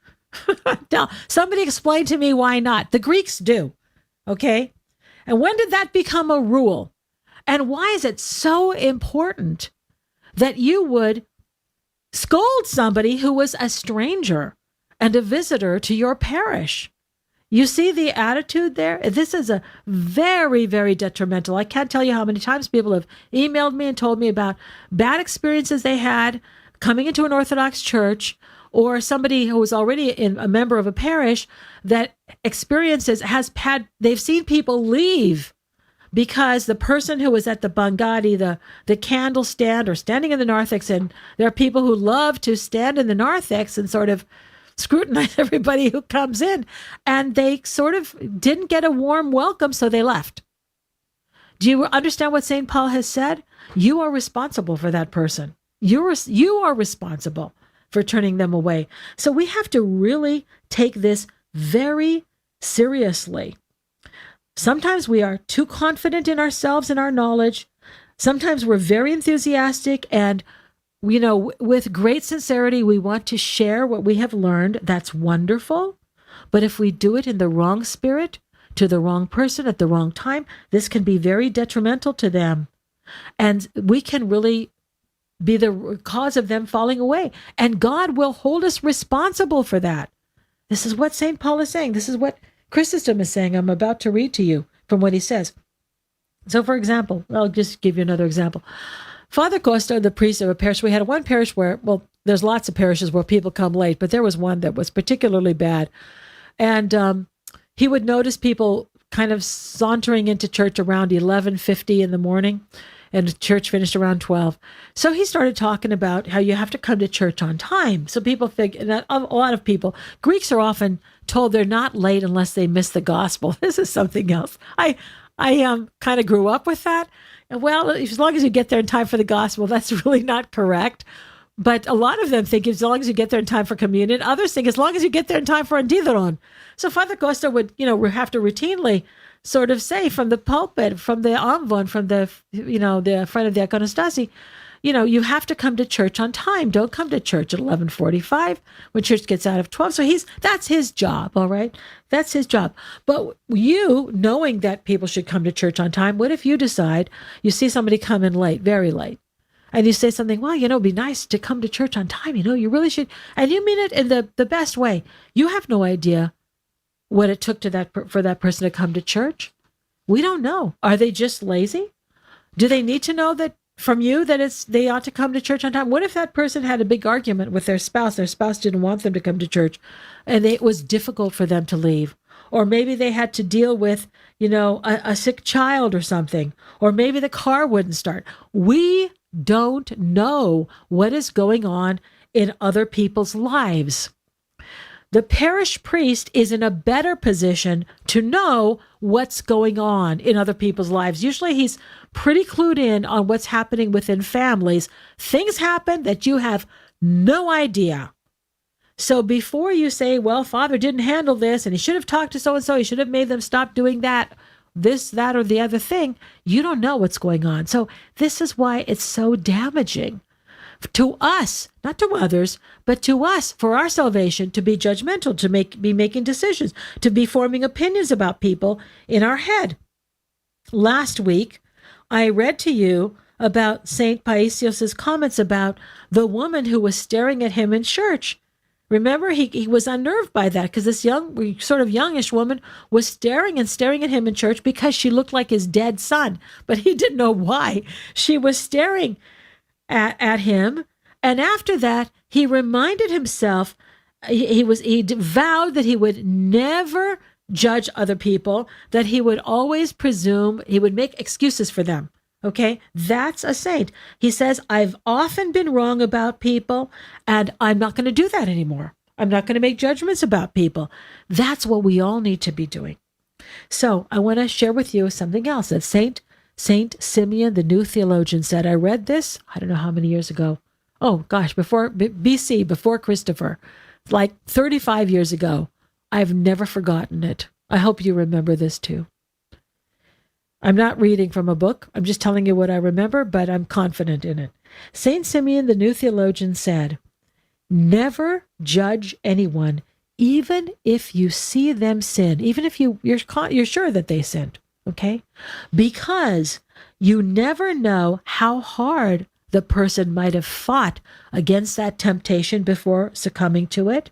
Now, somebody explain to me why not. The Greeks do, okay? And when did that become a rule? And why is it so important that you would scold somebody who was a stranger and a visitor to your parish? You see the attitude there? This is a very, very detrimental. I can't tell you how many times people have emailed me and told me about bad experiences they had coming into an Orthodox church, or somebody who was already a member of a parish that they've seen people leave because the person who was at the Bangadi, the candle stand, or standing in the narthex, and there are people who love to stand in the narthex and sort of scrutinize everybody who comes in, and they sort of didn't get a warm welcome, so they left. Do you understand what St. Paul has said? You are responsible for that person. You are responsible for turning them away. So we have to really take this very seriously. Sometimes we are too confident in ourselves and our knowledge. Sometimes we're very enthusiastic and, with great sincerity, we want to share what we have learned. That's wonderful. But if we do it in the wrong spirit, to the wrong person at the wrong time, this can be very detrimental to them. And we can really be the cause of them falling away. And God will hold us responsible for that. This is what St. Paul is saying. This is what Chrysostom is saying. I'm about to read to you from what he says. So, for example, I'll just give you another example. Father Costa, the priest of a parish, we had one parish where, there's lots of parishes where people come late, but there was one that was particularly bad. And he would notice people kind of sauntering into church around 11:50 in the morning, and church finished around 12. So he started talking about how you have to come to church on time. So people think, and a lot of people, Greeks are often told they're not late unless they miss the gospel. This is something else. I kind of grew up with that. Well, as long as you get there in time for the gospel, that's really not correct. But a lot of them think as long as you get there in time for communion. Others think as long as you get there in time for Andidaron. So Father Costa would, have to routinely sort of say from the pulpit, from the amvon, from the, the front of the iconostasi, you have to come to church on time. Don't come to church at 11:45 when church gets out of 12. So that's his job, all right? That's his job. But you, knowing that people should come to church on time, what if you decide you see somebody come in late, very late, and you say something, well, it'd be nice to come to church on time, you really should, and you mean it in the best way. You have no idea what it took for that person to come to church. We don't know. Are they just lazy? Do they need to know that from you that they ought to come to church on time? What if that person had a big argument with their spouse didn't want them to come to church, and it was difficult for them to leave? Or maybe they had to deal with, a sick child or something, or maybe the car wouldn't start. We don't know what is going on in other people's lives. The parish priest is in a better position to know what's going on in other people's lives. Usually he's pretty clued in on what's happening within families. Things happen that you have no idea. So before you say, well, Father didn't handle this and he should have talked to so-and-so, he should have made them stop doing that, this, that, or the other thing, you don't know what's going on. So this is why it's so damaging to us, not to others, but to us, for our salvation, to be judgmental, to be making decisions, to be forming opinions about people in our head. Last week, I read to you about St. Paisios' comments about the woman who was staring at him in church. Remember, he was unnerved by that because this sort of youngish woman was staring at him in church because she looked like his dead son. But he didn't know why. She was staring at him. And after that, he reminded himself, he vowed that he would never judge other people, that he would always presume, he would make excuses for them. Okay, that's a saint. He says, I've often been wrong about people, and I'm not going to do that anymore. I'm not going to make judgments about people. That's what we all need to be doing. So I want to share with you something else that Saint Simeon, the new theologian, said. I read this, I don't know how many years ago. Oh gosh, before BC, before Christopher, like 35 years ago. I've never forgotten it. I hope you remember this too. I'm not reading from a book. I'm just telling you what I remember, but I'm confident in it. Saint Simeon, the new theologian, said, never judge anyone, even if you see them sin, even if you're sure that they sinned, okay? Because you never know how hard the person might have fought against that temptation before succumbing to it.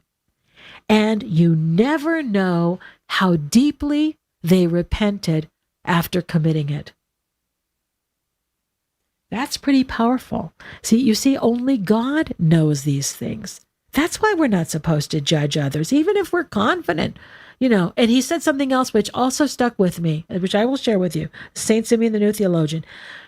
And you never know how deeply they repented after committing it. That's pretty powerful. You see, only God knows these things. That's why we're not supposed to judge others, even if we're confident, And he said something else which also stuck with me, which I will share with you. Saint Simeon, the new theologian.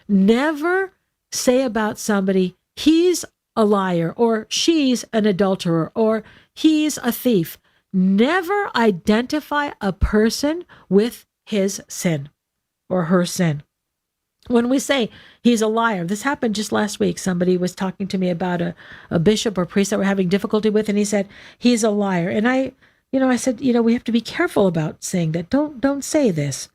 Never say about somebody, he's a liar, or she's an adulterer, or he's a thief. Never identify a person with his sin or her sin. When we say he's a liar, this happened just last week. Somebody was talking to me about a bishop or priest that we're having difficulty with, and he said, he's a liar. And I said, we have to be careful about saying that. Don't say this.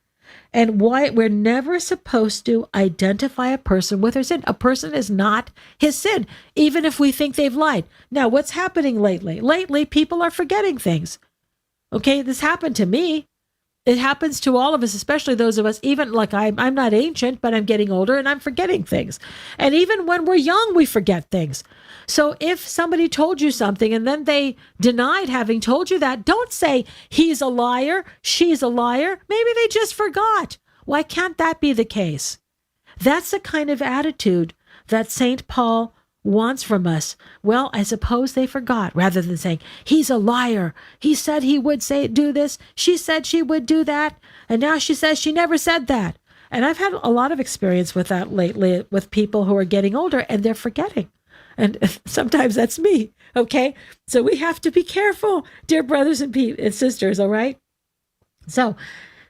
And why we're never supposed to identify a person with their sin. A person is not his sin, even if we think they've lied. Now, what's happening lately? Lately, people are forgetting things. Okay, this happened to me. It happens to all of us, especially those of us, even like I'm not ancient, but I'm getting older and I'm forgetting things. And even when we're young, we forget things. So if somebody told you something and then they denied having told you that, don't say he's a liar, she's a liar. Maybe they just forgot. Why can't that be the case? That's the kind of attitude that St. Paul wants from us. Well, I suppose they forgot, rather than saying, he's a liar. He said he would do this. She said she would do that. And now she says she never said that. And I've had a lot of experience with that lately with people who are getting older and they're forgetting. And sometimes that's me. Okay. So we have to be careful, dear brothers and sisters. All right. So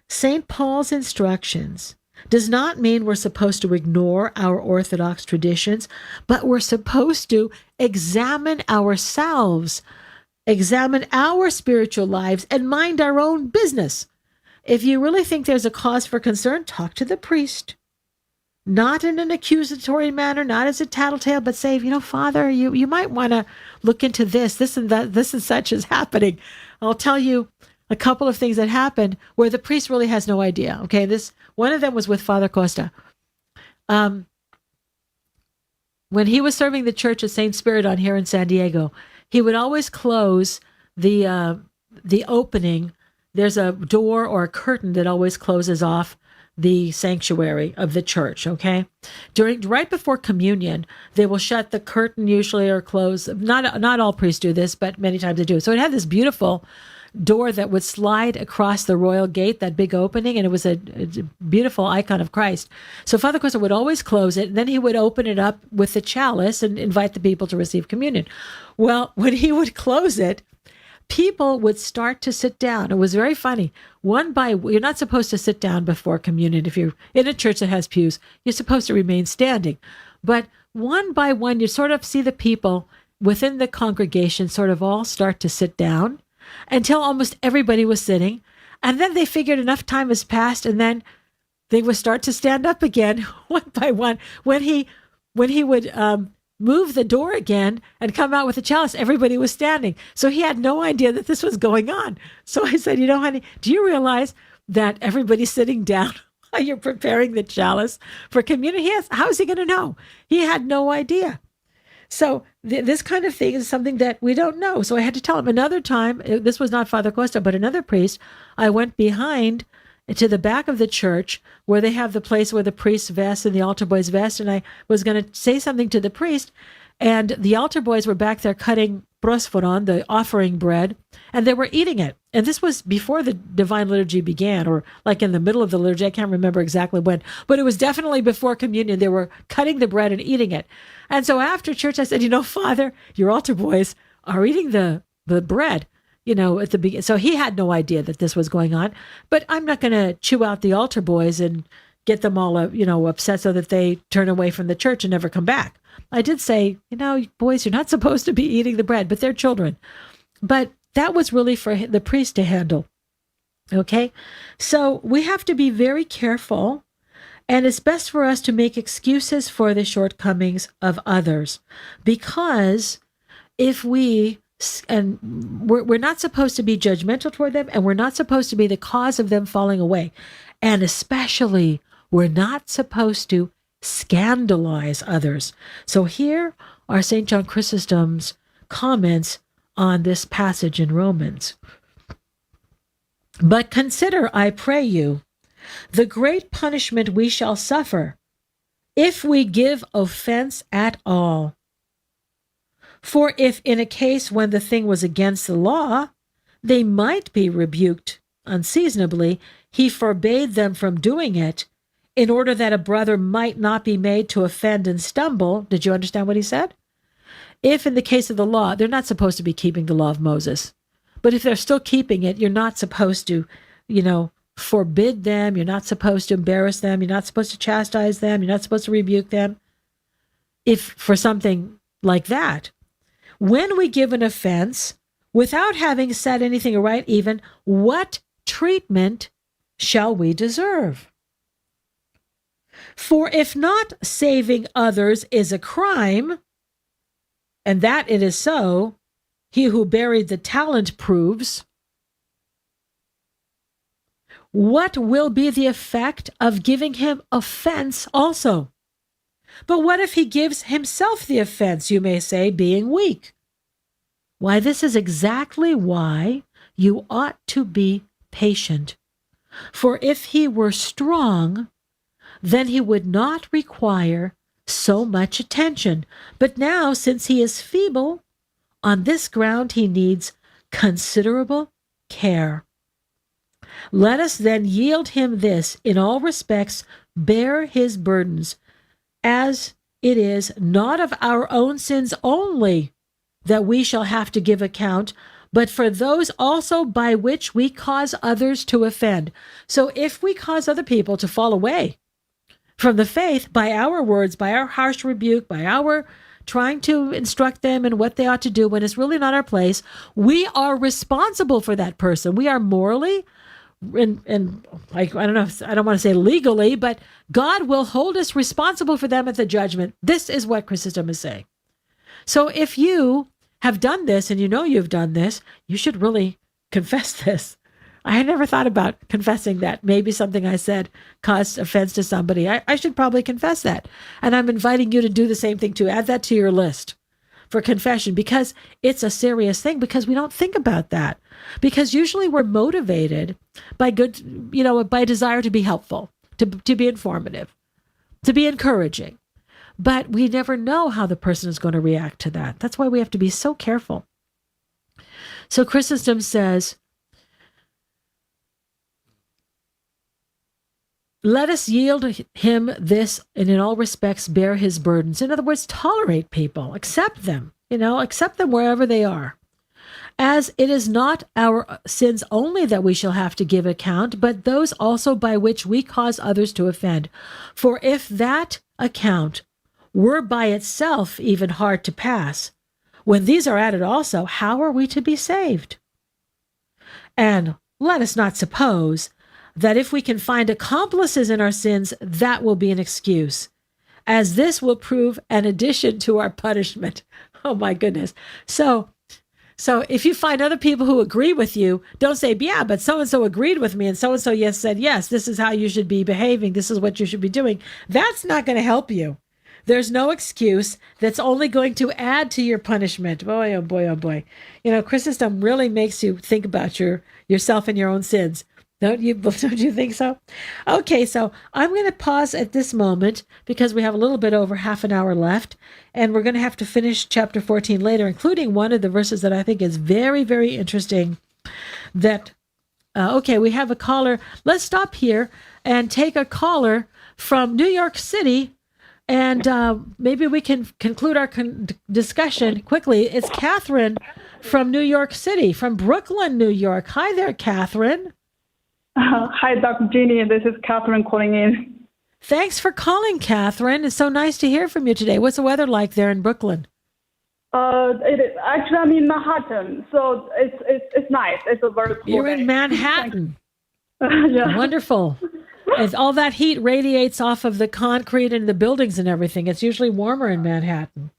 St. Paul's instructions does not mean we're supposed to ignore our Orthodox traditions, but we're supposed to examine ourselves, examine our spiritual lives, and mind our own business. If you really think there's a cause for concern, talk to the priest. Not in an accusatory manner, not as a tattletale, but say, Father, you might want to look into this and that, this and such is happening. I'll tell you a couple of things that happened where the priest really has no idea. Okay, one of them was with Father Costa. When he was serving the church at St. Spiridon here in San Diego, he would always close the opening. There's a door or a curtain that always closes off the sanctuary of the church, okay? Right before communion, they will shut the curtain usually or close. Not all priests do this, but many times they do. So it had this beautiful door that would slide across the royal gate, that big opening, and it was a beautiful icon of Christ. So Father Costa would always close it, and then he would open it up with the chalice and invite the people to receive communion. Well, when he would close it, people would start to sit down. It was very funny. You're not supposed to sit down before communion. If you're in a church that has pews, you're supposed to remain standing. But one by one, you sort of see the people within the congregation sort of all start to sit down until almost everybody was sitting. And then they figured enough time has passed, and then they would start to stand up again one by one. When he would move the door again and come out with the chalice, everybody was standing. So he had no idea that this was going on. So I said, honey, do you realize that everybody's sitting down? You're preparing the chalice for communion. How is he going to know? He had no idea. So this kind of thing is something that we don't know. So I had to tell him. Another time, this was not Father Costa, but another priest, I went behind to the back of the church where they have the place where the priest vests and the altar boys vest. And I was going to say something to the priest, and the altar boys were back there cutting prosophoron, the offering bread, and they were eating it. And this was before the Divine Liturgy began, or like in the middle of the liturgy. I can't remember exactly when, but it was definitely before communion. They were cutting the bread and eating it. And so after church, I said, Father, your altar boys are eating the bread, at the beginning. So he had no idea that this was going on. But I'm not going to chew out the altar boys and get them all, upset so that they turn away from the church and never come back. I did say, boys, you're not supposed to be eating the bread, but they're children. But that was really for the priest to handle. Okay? So we have to be very careful, and it's best for us to make excuses for the shortcomings of others, because if we're not supposed to be judgmental toward them, and we're not supposed to be the cause of them falling away. And especially, we're not supposed to scandalize others. So here are St. John Chrysostom's comments on this passage in Romans. But consider, I pray you, the great punishment we shall suffer if we give offense at all. For if in a case when the thing was against the law, they might be rebuked unseasonably, he forbade them from doing it, in order that a brother might not be made to offend and stumble. Did you understand what he said? If in the case of the law, they're not supposed to be keeping the law of Moses, but if they're still keeping it, you're not supposed to, forbid them. You're not supposed to embarrass them. You're not supposed to chastise them. You're not supposed to rebuke them. If for something like that, when we give an offense, without having said anything right, even, what treatment shall we deserve? For if not saving others is a crime, and that it is so, he who buried the talent proves, what will be the effect of giving him offense also? But what if he gives himself the offense, you may say, being weak? Why, this is exactly why you ought to be patient. For if he were strong, then he would not require so much attention. But now, since he is feeble, on this ground he needs considerable care. Let us then yield him this, in all respects, bear his burdens, as it is not of our own sins only that we shall have to give account, but for those also by which we cause others to offend. So if we cause other people to fall away from the faith by our words, by our harsh rebuke, by our trying to instruct them in what they ought to do when it's really not our place, we are responsible for that person. We are morally, and I don't know, I don't want to say legally, but God will hold us responsible for them at the judgment. This is what Chrysostom is saying. So if you have done this and you've done this, you should really confess this. I had never thought about confessing that. Maybe something I said caused offense to somebody. I should probably confess that. And I'm inviting you to do the same thing too. Add that to your list for confession, because it's a serious thing, because we don't think about that. Because usually we're motivated by by a desire to be helpful, to be informative, to be encouraging. But we never know how the person is going to react to that. That's why we have to be so careful. So Chrysostom says, let us yield him this, and in all respects bear his burdens. In other words, tolerate people, accept them, accept them wherever they are. As it is not our sins only that we shall have to give account, but those also by which we cause others to offend. For if that account were by itself even hard to pass, when these are added also, how are we to be saved? And let us not suppose that if we can find accomplices in our sins, that will be an excuse, as this will prove an addition to our punishment. Oh my goodness. So So if you find other people who agree with you, don't say, yeah, but so-and-so agreed with me and so-and-so yes said, yes, this is how you should be behaving. This is what you should be doing. That's not going to help you. There's no excuse. That's only going to add to your punishment. Boy, oh boy, oh boy. You know, Chrysostom really makes you think about yourself and your own sins. Don't you think so? Okay, so I'm going to pause at this moment because we have a little bit over half an hour left, and we're going to have to finish chapter 14 later, including one of the verses that I think is very, very interesting. Okay, we have a caller. Let's stop here and take a caller from New York City, and maybe we can conclude our discussion quickly. It's Catherine from New York City, from Brooklyn, New York. Hi there, Catherine. Hi, Dr. Jeannie. This is Catherine calling in. Thanks for calling, Catherine. It's so nice to hear from you today. What's the weather like there in Brooklyn? Actually, I'm in Manhattan, so it's nice. It's a very cool You're day. in Manhattan. Yeah. Wonderful. And all that heat radiates off of the concrete and the buildings and everything. It's usually warmer in Manhattan.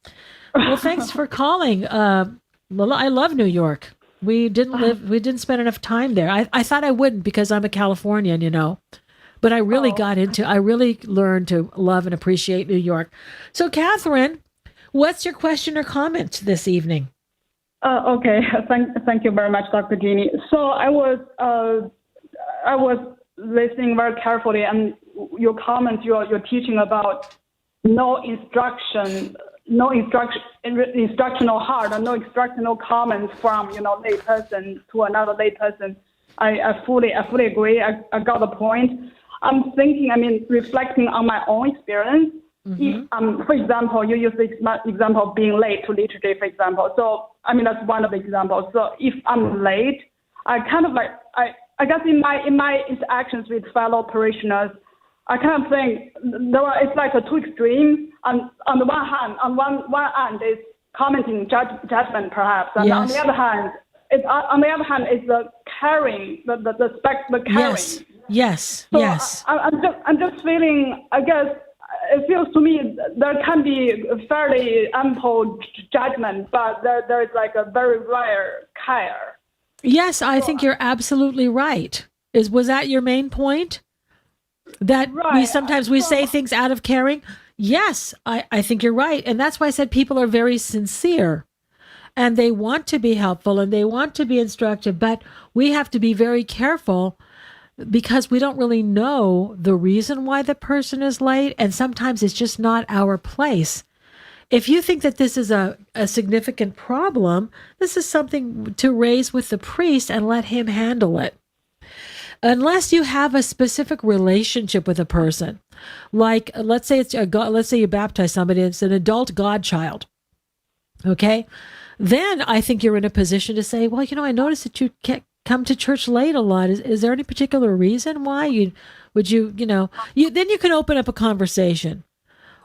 Well, thanks for calling. I love New York. We didn't spend enough time there. I thought I wouldn't because I'm a Californian, you know, but I really I really learned to love and appreciate New York. So, Catherine, what's your question or comment this evening? Okay. Thank you very much, Dr. Jeannie. So I was listening very carefully, and your comments, your teaching about no instructional heart, or no instructional comments from lay person to another lay person. I fully agree. I got the point. I'm thinking. Reflecting on my own experience. Mm-hmm. If, for example, you use the example of being late to liturgy, for example. So that's one of the examples. So if I'm late, I kind of I guess in my interactions with fellow parishioners, I kind of think it's like a two extremes. On the one hand, one end is commenting judgment, perhaps, and yes. on the other hand, it's the caring, the caring. Yes. So yes. I'm just feeling. I guess it feels to me there can be fairly ample judgment, but there is like a very rare care. Yes, I think you're absolutely right. Was that your main point? That right. we sometimes say things out of caring? Yes, I think you're right. And that's why I said people are very sincere and they want to be helpful and they want to be instructive, but we have to be very careful because we don't really know the reason why the person is late. And sometimes it's just not our place. If you think that this is a significant problem, this is something to raise with the priest and let him handle it. Unless you have a specific relationship with a person, like let's say you baptize somebody, it's an adult godchild, okay? Then I think you're in a position to say, well, I noticed that you come to church late a lot. Is there any particular reason why then you can open up a conversation.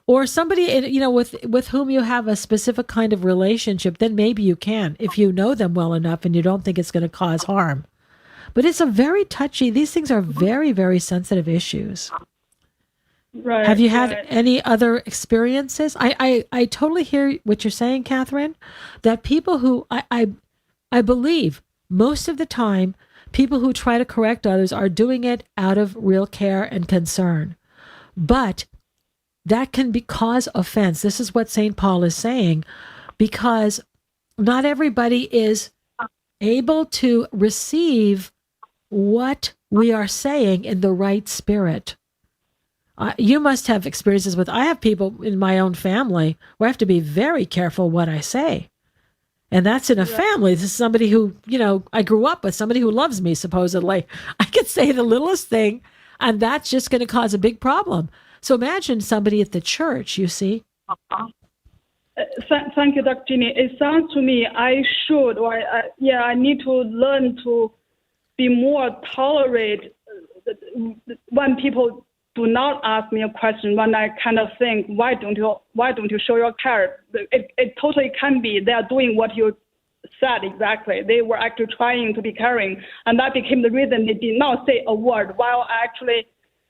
Or somebody, with whom you have a specific kind of relationship, then maybe you can, if you know them well enough and you don't think it's going to cause harm. But it's these things are very, very sensitive issues. Right. Have you had any other experiences? I totally hear what you're saying, Catherine, that people who, I believe most of the time, people who try to correct others are doing it out of real care and concern. But that can cause offense. This is what St. Paul is saying, because not everybody is able to receive what we are saying in the right spirit. You must have experiences I have people in my own family where I have to be very careful what I say. And that's in a family. This is somebody who, I grew up with, somebody who loves me, supposedly. I could say the littlest thing, and that's just going to cause a big problem. So imagine somebody at the church, you see. Thank you, Dr. Jeannie. It sounds to me I should, I need to learn to be more tolerate when people do not ask me a question, when I kind of think, why don't you show your care? It totally can be they are doing what you said exactly. They were actually trying to be caring, and that became the reason they did not say a word while I actually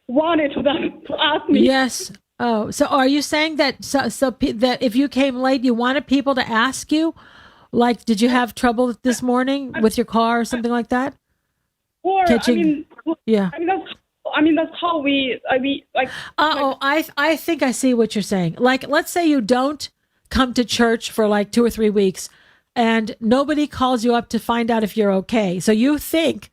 wanted them to ask me. Yes. Oh, so are you saying that that if you came late, you wanted people to ask you, Like, did you have trouble this morning with your car or something like that? Or Catching- yeah. That's how we like. I think I see what you're saying. Like, let's say you don't come to church for like 2 or 3 weeks, and nobody calls you up to find out if you're okay. So you think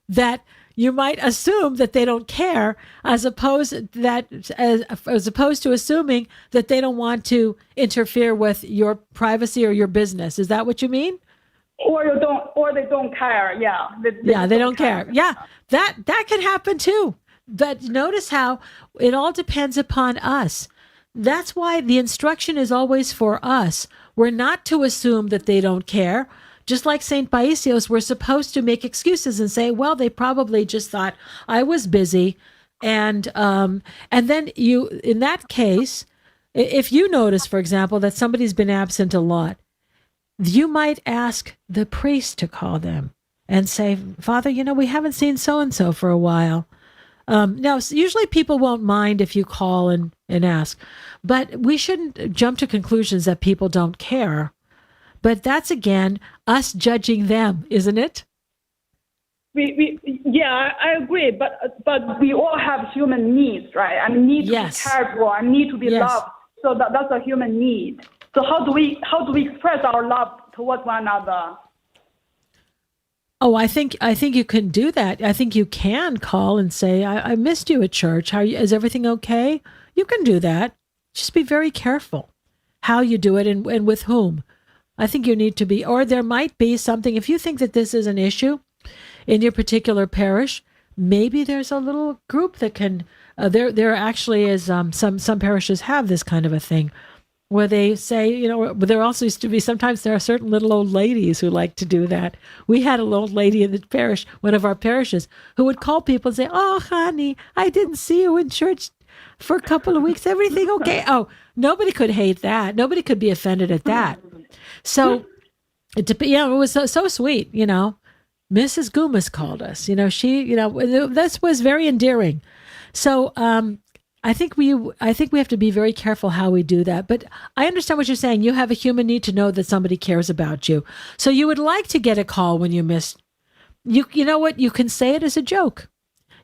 that you might assume that they don't care, as opposed to assuming that they don't want to interfere with your privacy or your business. Is that what you mean? Or they don't care. Yeah. They don't care. Yeah, that can happen too. But notice how it all depends upon us. That's why the instruction is always for us. We're not to assume that they don't care. Just like St. Paisios, we're supposed to make excuses and say, well, they probably just thought I was busy. And then you, in that case, if you notice, for example, that somebody's been absent a lot, you might ask the priest to call them and say, Father, we haven't seen so-and-so for a while. Now, usually people won't mind if you call and ask, but we shouldn't jump to conclusions that people don't care. But that's, again, us judging them, isn't it? I agree. But we all have human needs, right? I mean, need to be cared for, and need to be loved. So that's a human need. So how do we express our love towards one another? Oh, I think you can do that. I think you can call and say, I missed you at church. Is everything okay? You can do that. Just be very careful how you do it and with whom. I think you need to be, or there might be something, if you think that this is an issue in your particular parish, maybe there's a little group that can, there actually is, some parishes have this kind of a thing where they say, there also used to be, sometimes there are certain little old ladies who like to do that. We had an old lady in the parish, one of our parishes, who would call people and say, oh, honey, I didn't see you in church for a couple of weeks. Everything okay? Oh, nobody could hate that. Nobody could be offended at that. So, it was so sweet, Mrs. Goomas called us, she, this was very endearing. So, I think we have to be very careful how we do that. But I understand what you're saying. You have a human need to know that somebody cares about you. So you would like to get a call when you missed. You know what? You can say it as a joke.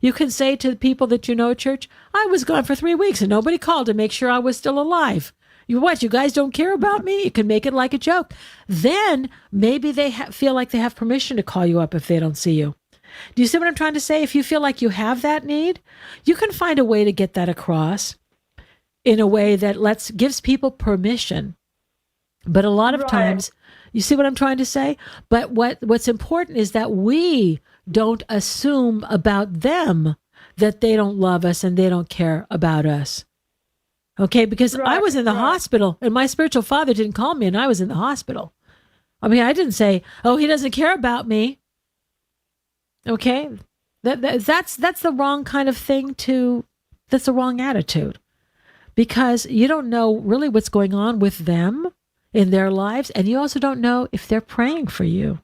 You can say to the people that you know at church, I was gone for 3 weeks and nobody called to make sure I was still alive. You guys don't care about me? You can make it like a joke. Then maybe they feel like they have permission to call you up if they don't see you. Do you see what I'm trying to say? If you feel like you have that need, you can find a way to get that across in a way that gives people permission. But a lot of times, you see what I'm trying to say? But what's important is that we don't assume about them that they don't love us and they don't care about us. Okay, because I was in the hospital and my spiritual father didn't call me and I was in the hospital. I mean, I didn't say, oh, he doesn't care about me. Okay, that's the wrong kind of thing that's the wrong attitude, because you don't know really what's going on with them in their lives, and you also don't know if they're praying for you.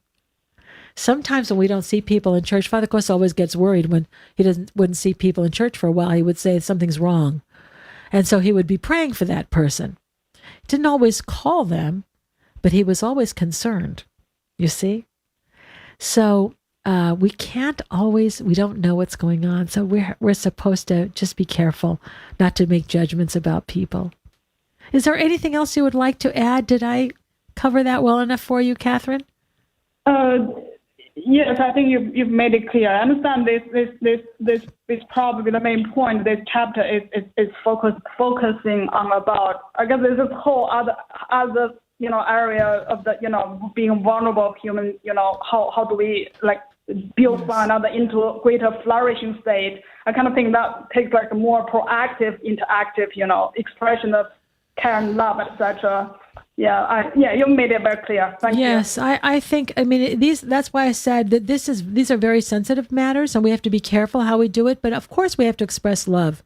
Sometimes when we don't see people in church, Father Costa always gets worried when he wouldn't see people in church for a while. He would say something's wrong, and so he would be praying for that person. He didn't always call them, but he was always concerned. You see, so. We don't know what's going on. So we're supposed to just be careful not to make judgments about people. Is there anything else you would like to add? Did I cover that well enough for you, Catherine? Yes, I think you've made it clear. I understand this is probably the main point. This chapter is focusing on about, I guess there's this whole other area of the, being vulnerable human, how do we build one another into a greater flourishing state. I kind of think that takes a more proactive, interactive, expression of care and love, etc. You made it very clear. Thank you. Yes, I think, that's why I said that these are very sensitive matters and we have to be careful how we do it. But of course we have to express love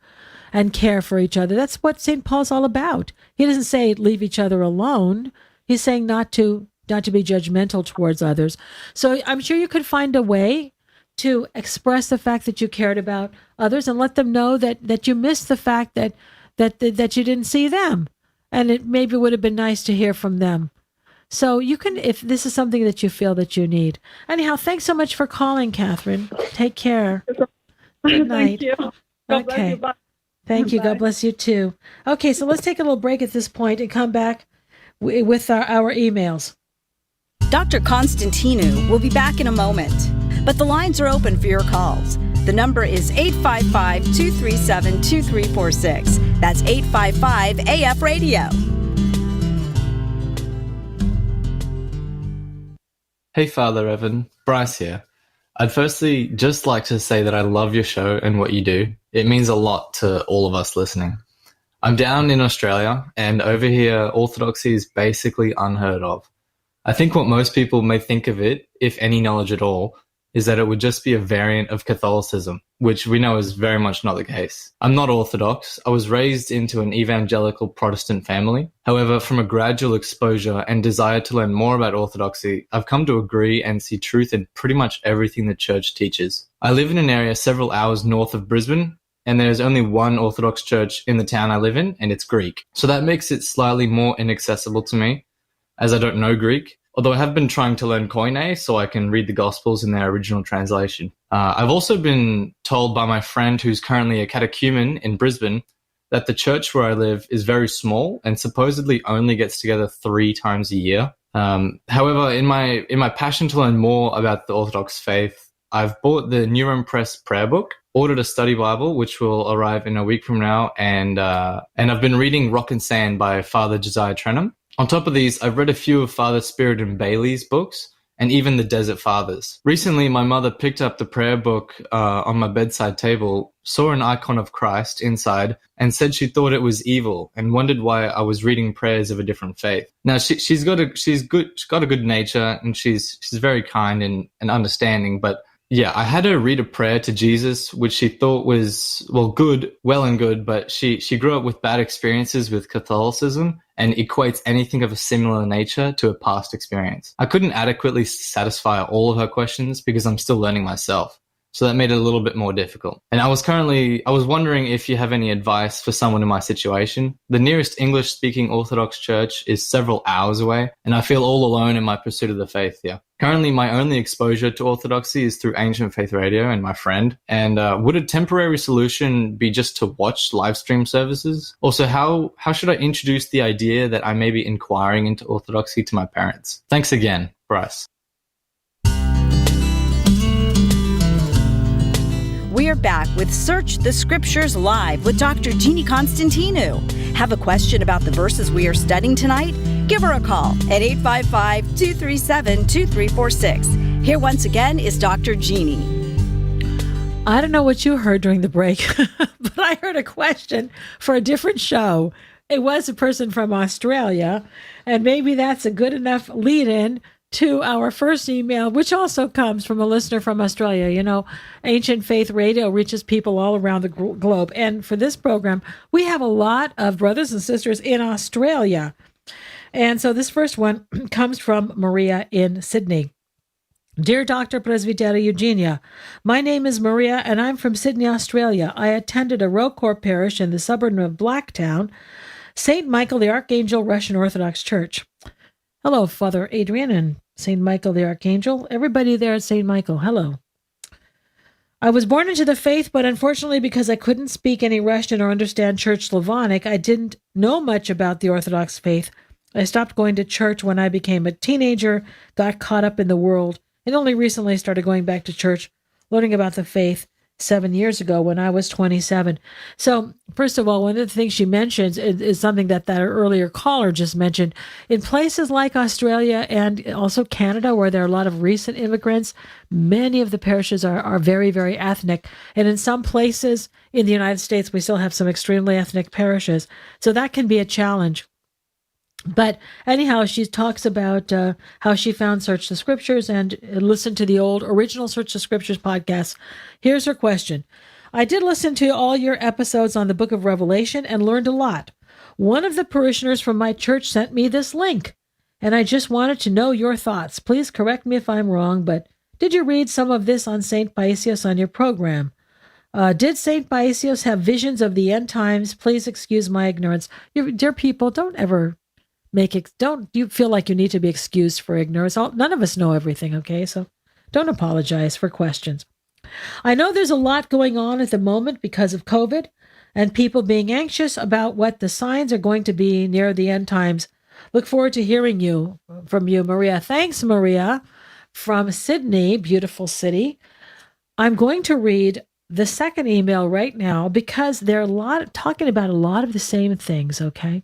and care for each other. That's what St. Paul's all about. He doesn't say leave each other alone. He's saying not to be judgmental towards others. So I'm sure you could find a way to express the fact that you cared about others and let them know that you missed the fact that you didn't see them. And it maybe would have been nice to hear from them. So you can, if this is something that you feel that you need. Anyhow, thanks so much for calling, Catherine. Take care. Good night. Thank you. God bless Okay. you. Bye. Thank you. Bye. God bless you too. Okay, so let's take a little break at this point and come back with our emails. Dr. Constantinu will be back in a moment, but the lines are open for your calls. The number is 855-237-2346. That's 855-AF-RADIO. Hey, Father Evan. Bryce here. I'd firstly just like to say that I love your show and what you do. It means a lot to all of us listening. I'm down in Australia, and over here, Orthodoxy is basically unheard of. I think what most people may think of it, if any knowledge at all, is that it would just be a variant of Catholicism, which we know is very much not the case. I'm not Orthodox. I was raised into an evangelical Protestant family. However, from a gradual exposure and desire to learn more about Orthodoxy, I've come to agree and see truth in pretty much everything the church teaches. I live in an area several hours north of Brisbane, and there's only one Orthodox church in the town I live in, and it's Greek. So that makes it slightly more inaccessible to me, as I don't know Greek. Although I have been trying to learn Koine so I can read the Gospels in their original translation. I've also been told by my friend who's currently a catechumen in Brisbane that the church where I live is very small and supposedly only gets together 3 times a year. However, in my passion to learn more about the Orthodox faith, I've bought the New Rome Press prayer book, ordered a study Bible, which will arrive in a week from now, and I've been reading Rock and Sand by Father Josiah Trenham. On top of these, I've read a few of Father Spirit and Bailey's books, and even the Desert Fathers. Recently, my mother picked up the prayer book on my bedside table, saw an icon of Christ inside, and said she thought it was evil and wondered why I was reading prayers of a different faith. Now, she's got a good nature, and she's very kind and understanding, but yeah, I had her read a prayer to Jesus, which she thought was, well and good, but she grew up with bad experiences with Catholicism and equates anything of a similar nature to a past experience. I couldn't adequately satisfy all of her questions because I'm still learning myself. So that made it a little bit more difficult. And I was wondering if you have any advice for someone in my situation. The nearest English-speaking Orthodox church is several hours away, and I feel all alone in my pursuit of the faith here. Currently, my only exposure to Orthodoxy is through Ancient Faith Radio and my friend. And would a temporary solution be just to watch live stream services? Also, how should I introduce the idea that I may be inquiring into Orthodoxy to my parents? Thanks again, Bryce. We are back with Search the Scriptures Live with Dr. Jeannie Constantinu. Have a question about the verses we are studying tonight? Give her a call at 855-237-2346. Here once again is Dr. Jeannie. I don't know what you heard during the break, but I heard a question for a different show. It was a person from Australia, and maybe that's a good enough lead-in to our first email, which also comes from a listener from Australia. You know, Ancient Faith Radio reaches people all around the globe. And for this program, we have a lot of brothers and sisters in Australia. And so this first one comes from Maria in Sydney. Dear Dr. Presbytera Eugenia, my name is Maria and I'm from Sydney, Australia. I attended a Rocor parish in the suburb of Blacktown, St. Michael the Archangel Russian Orthodox Church. Hello, Father Adrian and St. Michael the Archangel. Everybody there at St. Michael, hello. I was born into the faith, but unfortunately because I couldn't speak any Russian or understand Church Slavonic, I didn't know much about the Orthodox faith. I stopped going to church when I became a teenager, got caught up in the world, and only recently started going back to church, learning about the faith 7 years ago when I was 27. So, first of all, one of the things she mentions is something that earlier caller just mentioned. In places like Australia and also Canada, where there are a lot of recent immigrants, many of the parishes are very, very ethnic. And in some places in the United States, we still have some extremely ethnic parishes. So that can be a challenge. But anyhow, she talks about how she found Search the Scriptures and listened to the old original Search the Scriptures podcast. Here's her question. I did listen to all your episodes on the book of Revelation and learned a lot. One of the parishioners from my church sent me this link, and I just wanted to know your thoughts. Please correct me if I'm wrong, but did you read some of this on St. Paisios on your program? Did St. Paisios have visions of the end times? Please excuse my ignorance. Dear people, don't ever don't you feel like you need to be excused for ignorance. None of us know everything, okay? So don't apologize for questions. I know there's a lot going on at the moment because of COVID and people being anxious about what the signs are going to be near the end times. Look forward to hearing from you, Maria. Thanks, Maria, from Sydney, beautiful city. I'm going to read the second email right now because they're talking about a lot of the same things, okay?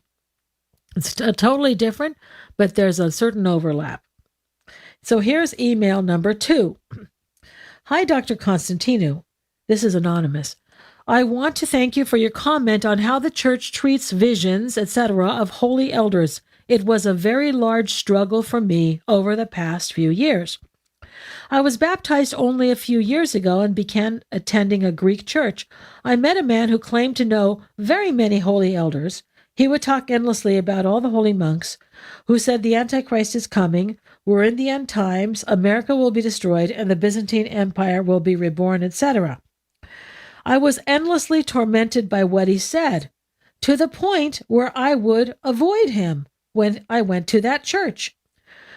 It's totally different, but there's a certain overlap. So here's email number 2. Hi, Dr. Constantinou. This is anonymous. I want to thank you for your comment on how the church treats visions, etc., of holy elders. It was a very large struggle for me over the past few years. I was baptized only a few years ago and began attending a Greek church. I met a man who claimed to know very many holy elders. He would talk endlessly about all the holy monks who said the Antichrist is coming, we're in the end times, America will be destroyed, and the Byzantine Empire will be reborn, etc. I was endlessly tormented by what he said, to the point where I would avoid him when I went to that church.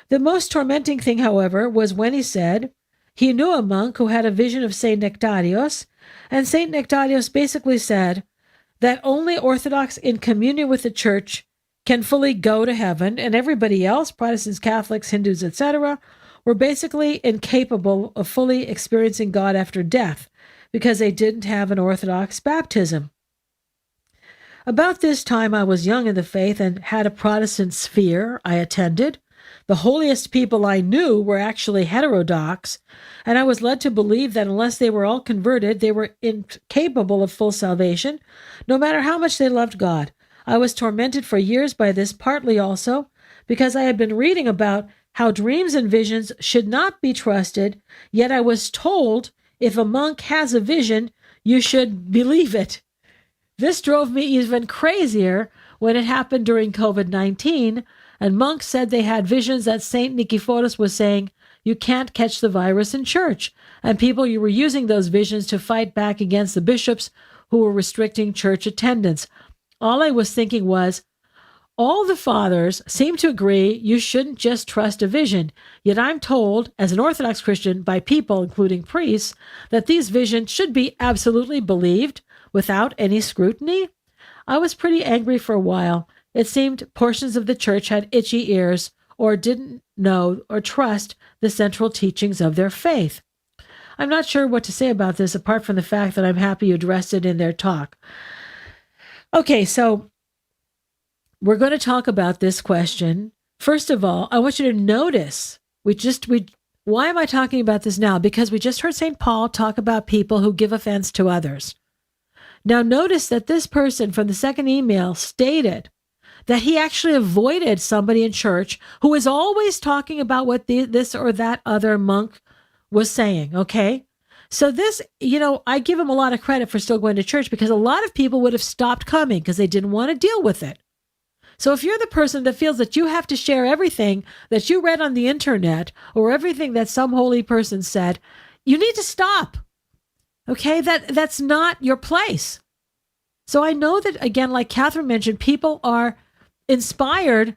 The most tormenting thing, however, was when he said he knew a monk who had a vision of St. Nectarios, and St. Nectarios basically said that only Orthodox in communion with the church can fully go to heaven, and everybody else, Protestants, Catholics, Hindus, etc., were basically incapable of fully experiencing God after death because they didn't have an Orthodox baptism. About this time, I was young in the faith and had a Protestant sphere I attended. The holiest people I knew were actually heterodox, and I was led to believe that unless they were all converted, they were incapable of full salvation, no matter how much they loved God. I was tormented for years by this, partly also because I had been reading about how dreams and visions should not be trusted, yet I was told if a monk has a vision, you should believe it. This drove me even crazier when it happened during COVID-19, and monks said they had visions that St. Nicephorus was saying, you can't catch the virus in church, and people were using those visions to fight back against the bishops who were restricting church attendance. All I was thinking was, all the fathers seem to agree you shouldn't just trust a vision, yet I'm told, as an Orthodox Christian, by people, including priests, that these visions should be absolutely believed without any scrutiny. I was pretty angry for a while. It seemed portions of the church had itchy ears or didn't know or trust the central teachings of their faith. I'm not sure what to say about this apart from the fact that I'm happy you addressed it in their talk. Okay, so we're going to talk about this question. First of all, I want you to notice, why am I talking about this now? Because we just heard St. Paul talk about people who give offense to others. Now notice that this person from the second email stated that he actually avoided somebody in church who was always talking about what this or that other monk was saying, okay? So this, I give him a lot of credit for still going to church because a lot of people would have stopped coming because they didn't want to deal with it. So if you're the person that feels that you have to share everything that you read on the internet or everything that some holy person said, you need to stop. Okay, that's not your place. So I know that, again, like Catherine mentioned, people are inspired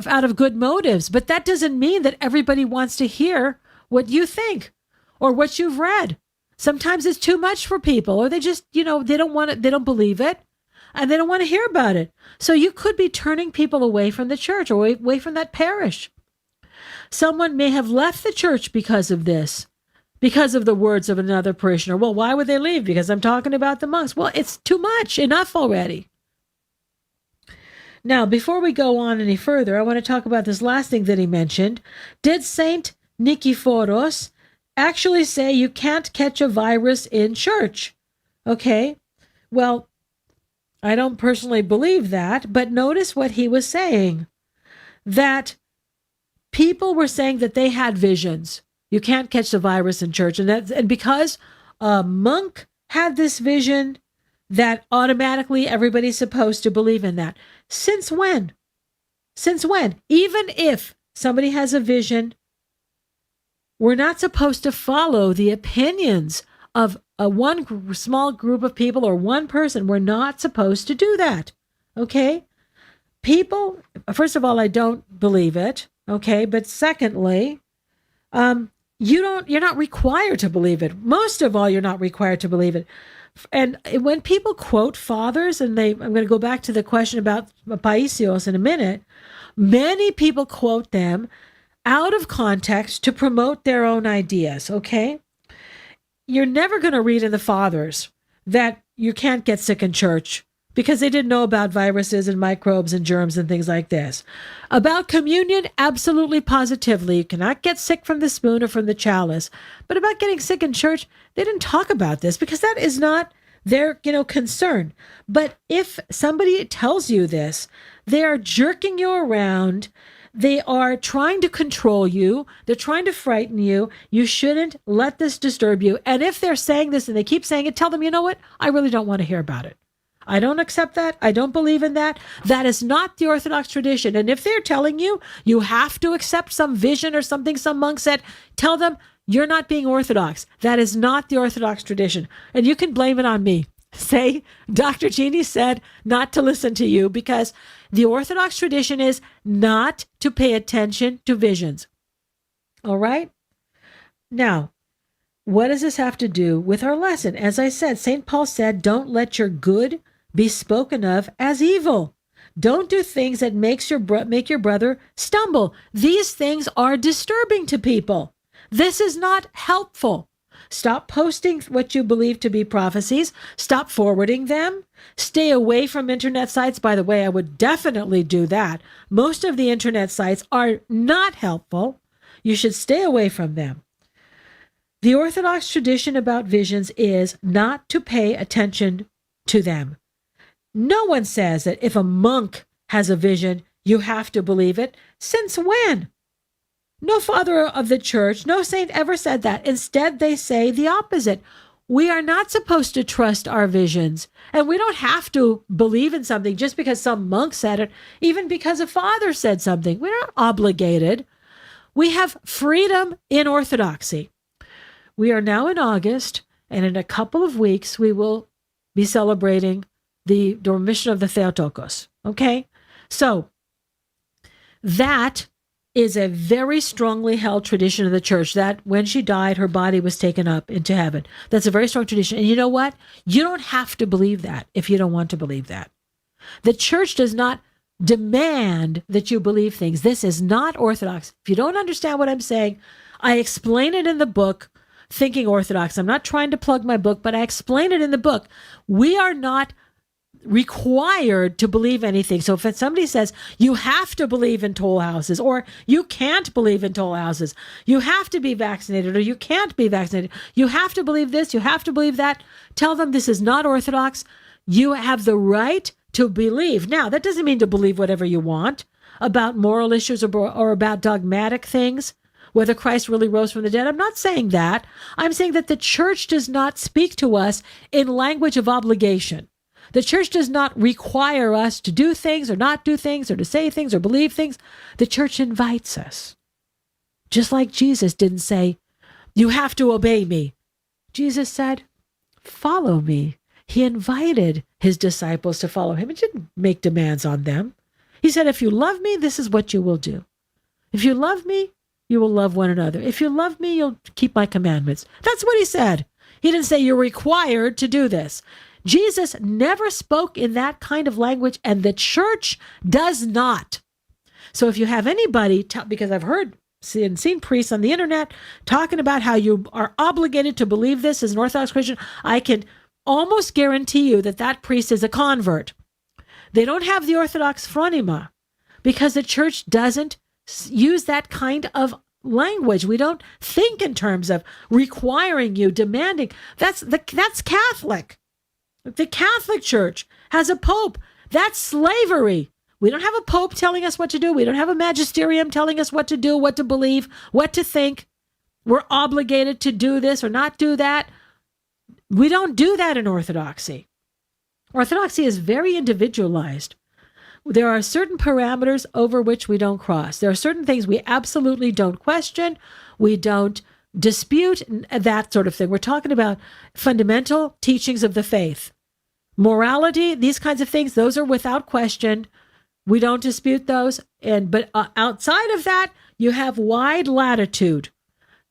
out of good motives, but that doesn't mean that everybody wants to hear what you think or what you've read. Sometimes it's too much for people, or they just, they don't want it, they don't believe it, and they don't want to hear about it. So you could be turning people away from the church or away from that parish. Someone may have left the church because of this, because of the words of another parishioner. Well, why would they leave? Because I'm talking about the monks. Well, it's too much. Enough already. Now, before we go on any further, I want to talk about this last thing that he mentioned. Did St. Nicephorus actually say you can't catch a virus in church? Okay, well, I don't personally believe that, but notice what he was saying. That people were saying that they had visions. You can't catch the virus in church. And because a monk had this vision, that automatically everybody's supposed to believe in that. Since when? Since when? Even if somebody has a vision, we're not supposed to follow the opinions of one small group of people or one person. We're not supposed to do that. Okay? people, first of all, I don't believe it. Okay. But secondly, you're not required to believe it. Most of all, you're not required to believe it. And when people quote fathers, and I'm going to go back to the question about Paisios in a minute, many people quote them out of context to promote their own ideas, okay? You're never going to read in the fathers that you can't get sick in church because they didn't know about viruses and microbes and germs and things like this. About communion, absolutely positively, you cannot get sick from the spoon or from the chalice. But about getting sick in church, they didn't talk about this because that is not their, concern. But if somebody tells you this, they are jerking you around. They are trying to control you. They're trying to frighten you. You shouldn't let this disturb you. And if they're saying this and they keep saying it, tell them, you know what? I really don't want to hear about it. I don't accept that. I don't believe in that. That is not the Orthodox tradition. And if they're telling you you have to accept some vision or something some monk said, tell them you're not being Orthodox. That is not the Orthodox tradition. And you can blame it on me. Say, Dr. Jeannie said not to listen to you because the Orthodox tradition is not to pay attention to visions. All right? Now, what does this have to do with our lesson? As I said, St. Paul said, don't let your good be spoken of as evil. Don't do things that make your brother stumble. These things are disturbing to people. This is not helpful. Stop posting what you believe to be prophecies. Stop forwarding them. Stay away from internet sites. By the way, I would definitely do that. Most of the internet sites are not helpful. You should stay away from them. The Orthodox tradition about visions is not to pay attention to them. No one says that if a monk has a vision, you have to believe it. Since when? No father of the church, no saint ever said that. Instead, they say the opposite. We are not supposed to trust our visions, and we don't have to believe in something just because some monk said it, even because a father said something. We're not obligated. We have freedom in Orthodoxy. We are now in August, and in a couple of weeks, we will be celebrating the Dormition of the Theotokos. Okay? So, that is a very strongly held tradition of the church, that when she died, her body was taken up into heaven. That's a very strong tradition. And you know what? You don't have to believe that if you don't want to believe that. The church does not demand that you believe things. This is not Orthodox. If you don't understand what I'm saying, I explain it in the book, Thinking Orthodox. I'm not trying to plug my book, but I explain it in the book. We are not required to believe anything. So if somebody says you have to believe in toll houses, or you can't believe in toll houses, you have to be vaccinated, or you can't be vaccinated, you have to believe this, you have to believe that, tell them this is not Orthodox. You have the right to believe. Now, that doesn't mean to believe whatever you want about moral issues or about dogmatic things, whether Christ really rose from the dead. I'm not saying that. I'm saying that the church does not speak to us in language of obligation. The church does not require us to do things or not do things or to say things or believe things. The church invites us. Just like Jesus didn't say, you have to obey me. Jesus said, follow me. He invited his disciples to follow him. He didn't make demands on them. He said, if you love me, this is what you will do. If you love me, you will love one another. If you love me, you'll keep my commandments. That's what he said. He didn't say you're required to do this. Jesus never spoke in that kind of language, and the church does not. So if you have anybody, because I've heard and seen priests on the internet talking about how you are obligated to believe this as an Orthodox Christian, I can almost guarantee you that that priest is a convert. They don't have the Orthodox phronema because the church doesn't use that kind of language. We don't think in terms of requiring you, demanding. That's Catholic. The Catholic Church has a pope. That's slavery. We don't have a pope telling us what to do. We don't have a magisterium telling us what to do, what to believe, what to think. We're obligated to do this or not do that. We don't do that in Orthodoxy. Orthodoxy is very individualized. There are certain parameters over which we don't cross. There are certain things we absolutely don't question. We don't dispute, that sort of thing. We're talking about fundamental teachings of the faith. Morality, these kinds of things, those are without question. We don't dispute those. But outside of that, you have wide latitude.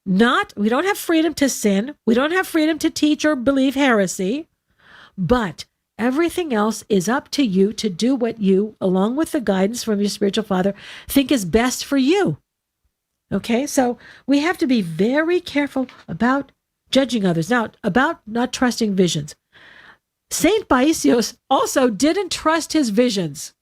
We don't have freedom to sin. We don't have freedom to teach or believe heresy. But everything else is up to you to do what you, along with the guidance from your spiritual father, think is best for you. Okay, so we have to be very careful about judging others. Now, about not trusting visions. Saint Paisios also didn't trust his visions.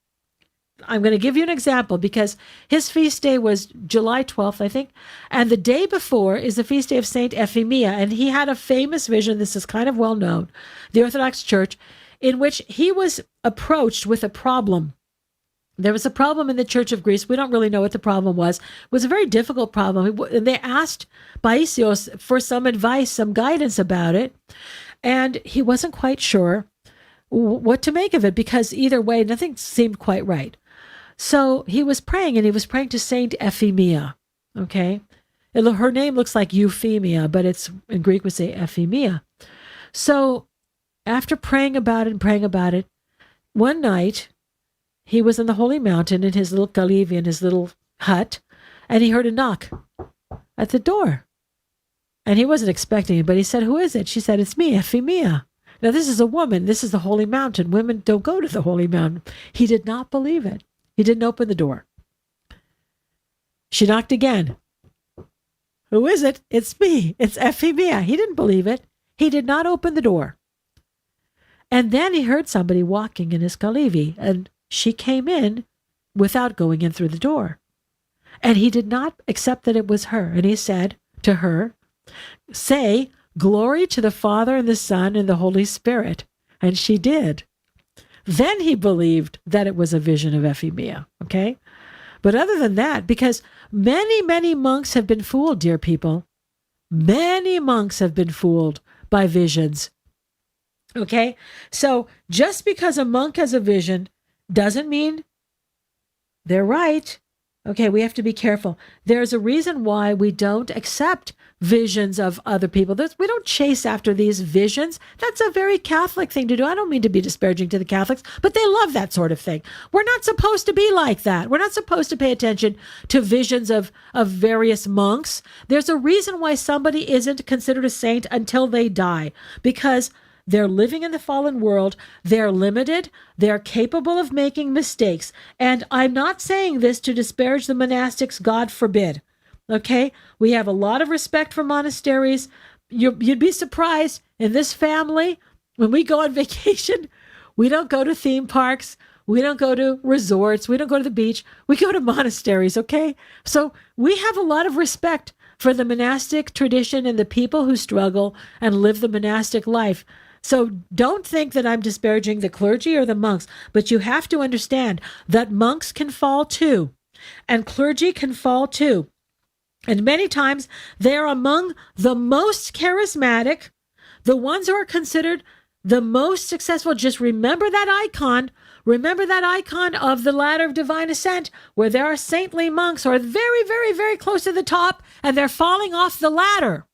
I'm going to give you an example because his feast day was July 12th, I think, and the day before is the feast day of Saint Euphemia, and he had a famous vision, this is kind of well known, the Orthodox Church, in which he was approached with a problem. There was a problem in the Church of Greece. We don't really know what the problem was. It was a very difficult problem. And they asked Paisios for some advice, some guidance about it. And he wasn't quite sure what to make of it because either way, nothing seemed quite right. So he was praying, and he was praying to Saint Euphemia. Okay? Her name looks like Euphemia, but it's in Greek we say Euphemia. So after praying about it, one night, he was in the Holy Mountain in his little kalivi, in his little hut, and he heard a knock at the door. And he wasn't expecting it, but he said, "Who is it?" She said, "It's me, Euphemia." Now, this is a woman. This is the Holy Mountain. Women don't go to the Holy Mountain. He did not believe it. He didn't open the door. She knocked again. "Who is it?" "It's me. It's Euphemia." He didn't believe it. He did not open the door. And then he heard somebody walking in his kalivi, and she came in without going in through the door. And he did not accept that it was her. And he said to her, "Say, glory to the Father and the Son and the Holy Spirit." And she did. Then he believed that it was a vision of Euphemia. Okay? But other than that, because many, many monks have been fooled, dear people. Many monks have been fooled by visions. Okay? So just because a monk has a vision doesn't mean they're right. Okay, we have to be careful. There's a reason why we don't accept visions of other people. We don't chase after these visions. That's a very Catholic thing to do. I don't mean to be disparaging to the Catholics, but they love that sort of thing. We're not supposed to be like that. We're not supposed to pay attention to visions of various monks. There's a reason why somebody isn't considered a saint until they die, because they're living in the fallen world. They're limited. They're capable of making mistakes. And I'm not saying this to disparage the monastics, God forbid. Okay? We have a lot of respect for monasteries. You'd be surprised in this family, when we go on vacation, we don't go to theme parks. We don't go to resorts. We don't go to the beach. We go to monasteries, okay? So we have a lot of respect for the monastic tradition and the people who struggle and live the monastic life. So don't think that I'm disparaging the clergy or the monks, but you have to understand that monks can fall too, and clergy can fall too. And many times they're among the most charismatic, the ones who are considered the most successful. Just remember that icon. Remember that icon of the ladder of divine ascent, where there are saintly monks who are very, very, very close to the top, and they're falling off the ladder,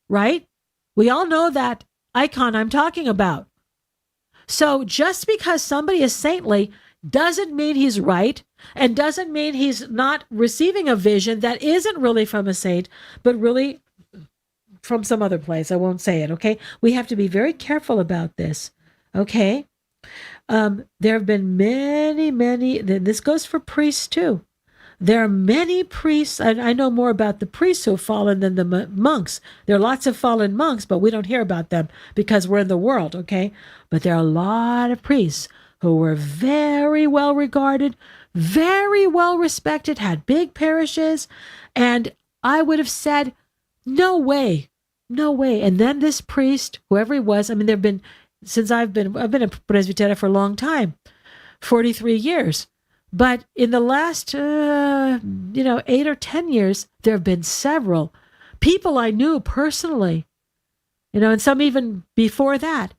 right? We all know that icon I'm talking about. So just because somebody is saintly doesn't mean he's right, and doesn't mean he's not receiving a vision that isn't really from a saint, but really from some other place. I won't say it, okay? We have to be very careful about this, okay? There have been many, this goes for priests too. There are many priests, and I know more about the priests who have fallen than the monks. There are lots of fallen monks, but we don't hear about them because we're in the world, okay? But there are a lot of priests who were very well regarded, very well respected, had big parishes, and I would have said, no way. And then this priest, whoever he was, I mean, I've been a presbytera for a long time, 43 years. But in the last, 8 or 10 years, there have been several people I knew personally, and some even before that,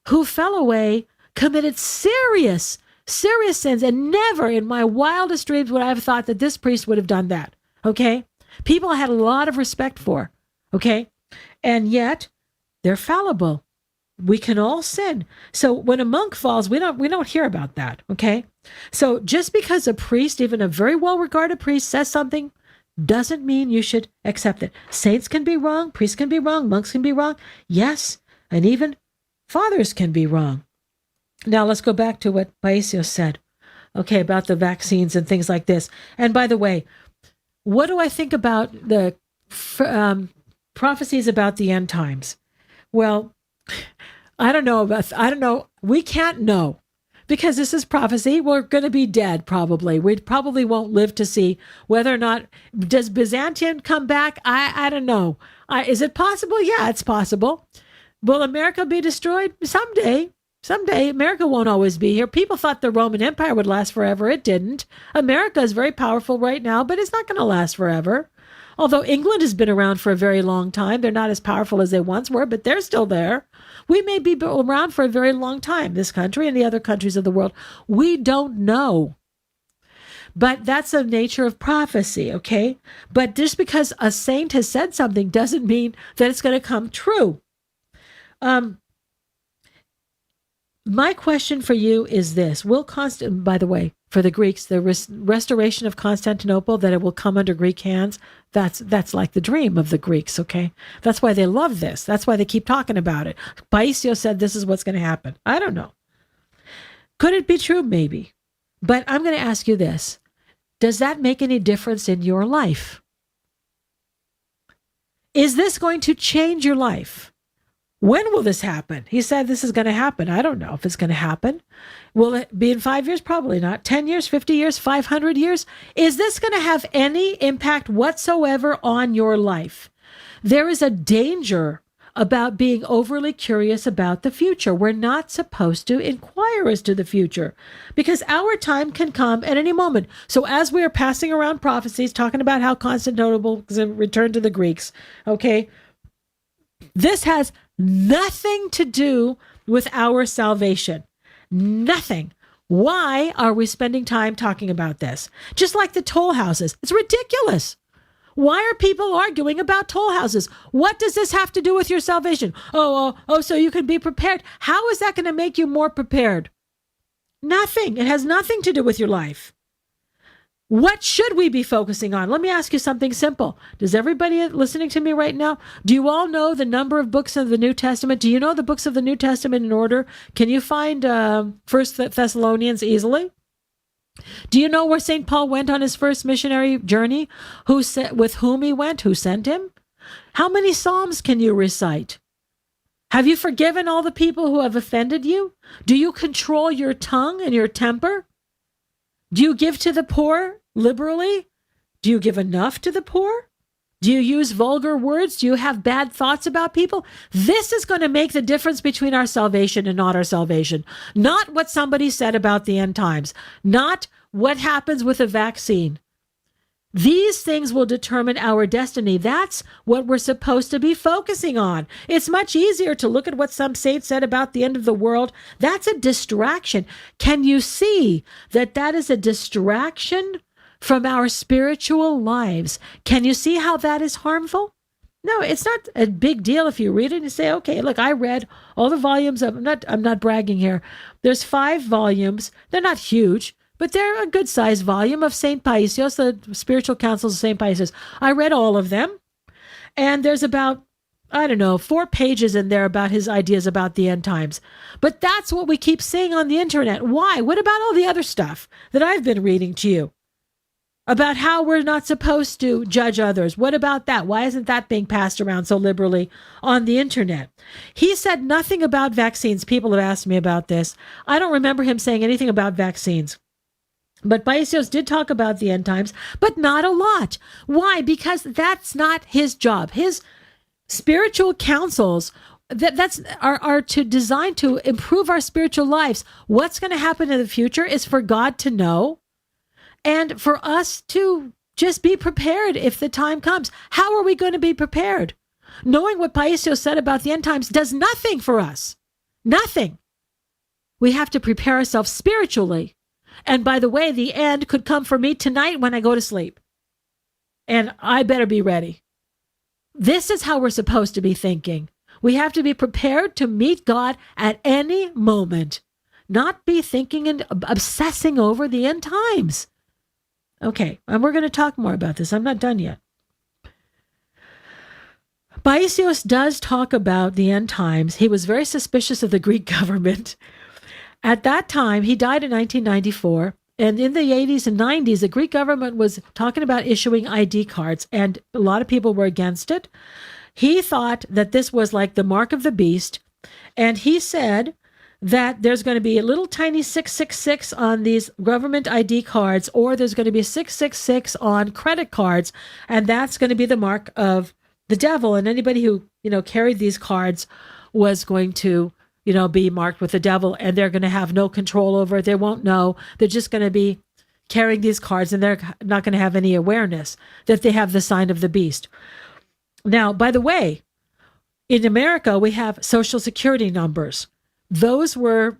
who fell away, committed serious sins, and never in my wildest dreams would I have thought that this priest would have done that, okay? People I had a lot of respect for, okay? And yet, they're fallible. We can all sin. So when a monk falls, we don't hear about that, okay? So just because a priest, even a very well-regarded priest, says something doesn't mean you should accept it. Saints can be wrong, priests can be wrong, monks can be wrong. Yes, and even fathers can be wrong. Now let's go back to what Paisios said, okay, about the vaccines and things like this. And by the way, what do I think about the prophecies about the end times? Well, I don't know. We can't know because this is prophecy. We're going to be dead probably. We probably won't live to see whether or not, does Byzantium come back? I don't know. Is it possible? Yeah, it's possible. Will America be destroyed? Someday. Someday. America won't always be here. People thought the Roman Empire would last forever. It didn't. America is very powerful right now, but it's not going to last forever. Although England has been around for a very long time, they're not as powerful as they once were, but they're still there. We may be around for a very long time, this country and the other countries of the world. We don't know. But that's the nature of prophecy, okay? But just because a saint has said something doesn't mean that it's going to come true. My question for you is this. By the way, for the Greeks, the restoration of Constantinople, that it will come under Greek hands, that's like the dream of the Greeks, okay? That's why they love this. That's why they keep talking about it. Paisios said this is what's going to happen. I don't know. Could it be true? Maybe. But I'm going to ask you this. Does that make any difference in your life? Is this going to change your life? When will this happen? He said this is going to happen. I don't know if it's going to happen. Will it be in 5 years? Probably not. 10 years, 50 years, 500 years? Is this going to have any impact whatsoever on your life? There is a danger about being overly curious about the future. We're not supposed to inquire as to the future because our time can come at any moment. So as we are passing around prophecies, talking about how Constantinople is returned to the Greeks, okay, this has nothing to do with our salvation. Nothing. Why are we spending time talking about this? Just like the toll houses. It's ridiculous. Why are people arguing about toll houses? What does this have to do with your salvation? Oh, so you can be prepared. How is that going to make you more prepared? Nothing. It has nothing to do with your life. What should we be focusing on? Let me ask you something simple. Does everybody listening to me right now, do you all know the number of books of the New Testament? Do you know the books of the New Testament in order? Can you find 1 Thessalonians easily? Do you know where St. Paul went on his first missionary journey? With whom he went? Who sent him? How many Psalms can you recite? Have you forgiven all the people who have offended you? Do you control your tongue and your temper? Do you give to the poor liberally? Do you give enough to the poor? Do you use vulgar words? Do you have bad thoughts about people? This is going to make the difference between our salvation and not our salvation. Not what somebody said about the end times. Not what happens with a vaccine. These things will determine our destiny. That's what we're supposed to be focusing on. It's much easier to look at what some saint said about the end of the world. That's a distraction. Can you see that that is a distraction from our spiritual lives? Can you see how that is harmful? No, it's not a big deal if you read it and say, okay, look, I read all the volumes of, I'm not bragging here. There's 5 volumes. They're not huge, but they're a good-sized volume of St. Paisios, the Spiritual Counsels of St. Paisios. I read all of them, and there's about, 4 pages in there about his ideas about the end times. But that's what we keep seeing on the internet. Why? What about all the other stuff that I've been reading to you? About how we're not supposed to judge others. What about that? Why isn't that being passed around so liberally on the internet? He said nothing about vaccines. People have asked me about this. I don't remember him saying anything about vaccines. But Paisios did talk about the end times, but not a lot. Why? Because that's not his job. His spiritual counsels are designed to improve our spiritual lives. What's going to happen in the future is for God to know and for us to just be prepared if the time comes. How are we going to be prepared? Knowing what Paisios said about the end times does nothing for us. Nothing. We have to prepare ourselves spiritually. And by the way, the end could come for me tonight when I go to sleep. And I better be ready. This is how we're supposed to be thinking. We have to be prepared to meet God at any moment, not be thinking and obsessing over the end times. Okay, and we're going to talk more about this. I'm not done yet. Paisios does talk about the end times. He was very suspicious of the Greek government. At that time, he died in 1994, and in the 80s and 90s, the Greek government was talking about issuing ID cards, and a lot of people were against it. He thought that this was like the mark of the beast, and he said that there's going to be a little tiny 666 on these government ID cards, or there's going to be 666 on credit cards, and that's going to be the mark of the devil. And anybody who, carried these cards was going to, be marked with the devil, and they're going to have no control over it. They won't know. They're just going to be carrying these cards, and they're not going to have any awareness that they have the sign of the beast. Now, by the way, in America, we have Social Security numbers. Those were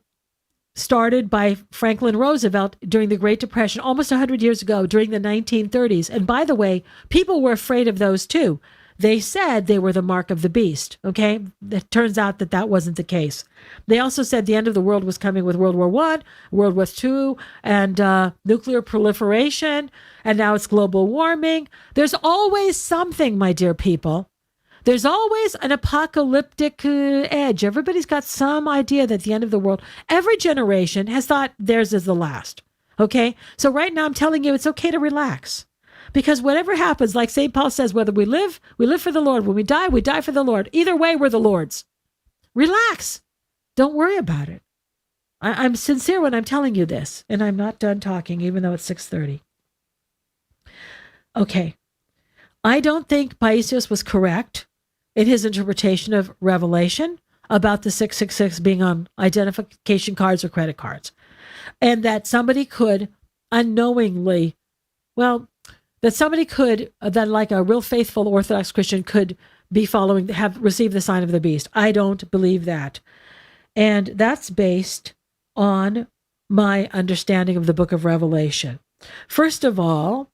started by Franklin Roosevelt during the Great Depression, almost 100 years ago, during the 1930s. And by the way, people were afraid of those too. They said they were the mark of the beast, okay? It turns out that that wasn't the case. They also said the end of the world was coming with World War I, World War II, and nuclear proliferation, and now it's global warming. There's always something, my dear people. There's always an apocalyptic edge. Everybody's got some idea that the end of the world, every generation has thought theirs is the last, okay? So right now I'm telling you it's okay to relax. Because whatever happens, like St. Paul says, whether we live for the Lord. When we die for the Lord. Either way, we're the Lord's. Relax. Don't worry about it. I'm sincere when I'm telling you this, and I'm not done talking, even though it's 6:30. Okay. I don't think Paisios was correct in his interpretation of Revelation about the 666 being on identification cards or credit cards, and that somebody could unknowingly, that like a real faithful Orthodox Christian could be have received the sign of the beast. I don't believe that. And that's based on my understanding of the book of Revelation. First of all,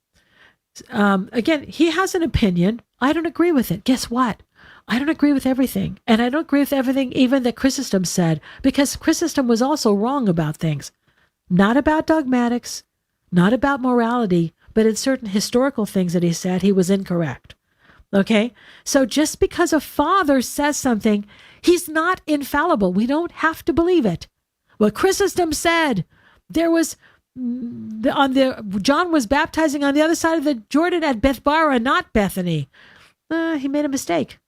again, he has an opinion. I don't agree with it. Guess what? I don't agree with everything. And I don't agree with everything even that Chrysostom said, because Chrysostom was also wrong about things. Not about dogmatics, not about morality, but in certain historical things that he said, he was incorrect. Okay? So just because a father says something, he's not infallible. We don't have to believe it. What Chrysostom said, John was baptizing on the other side of the Jordan at Bethbara, not Bethany. He made a mistake.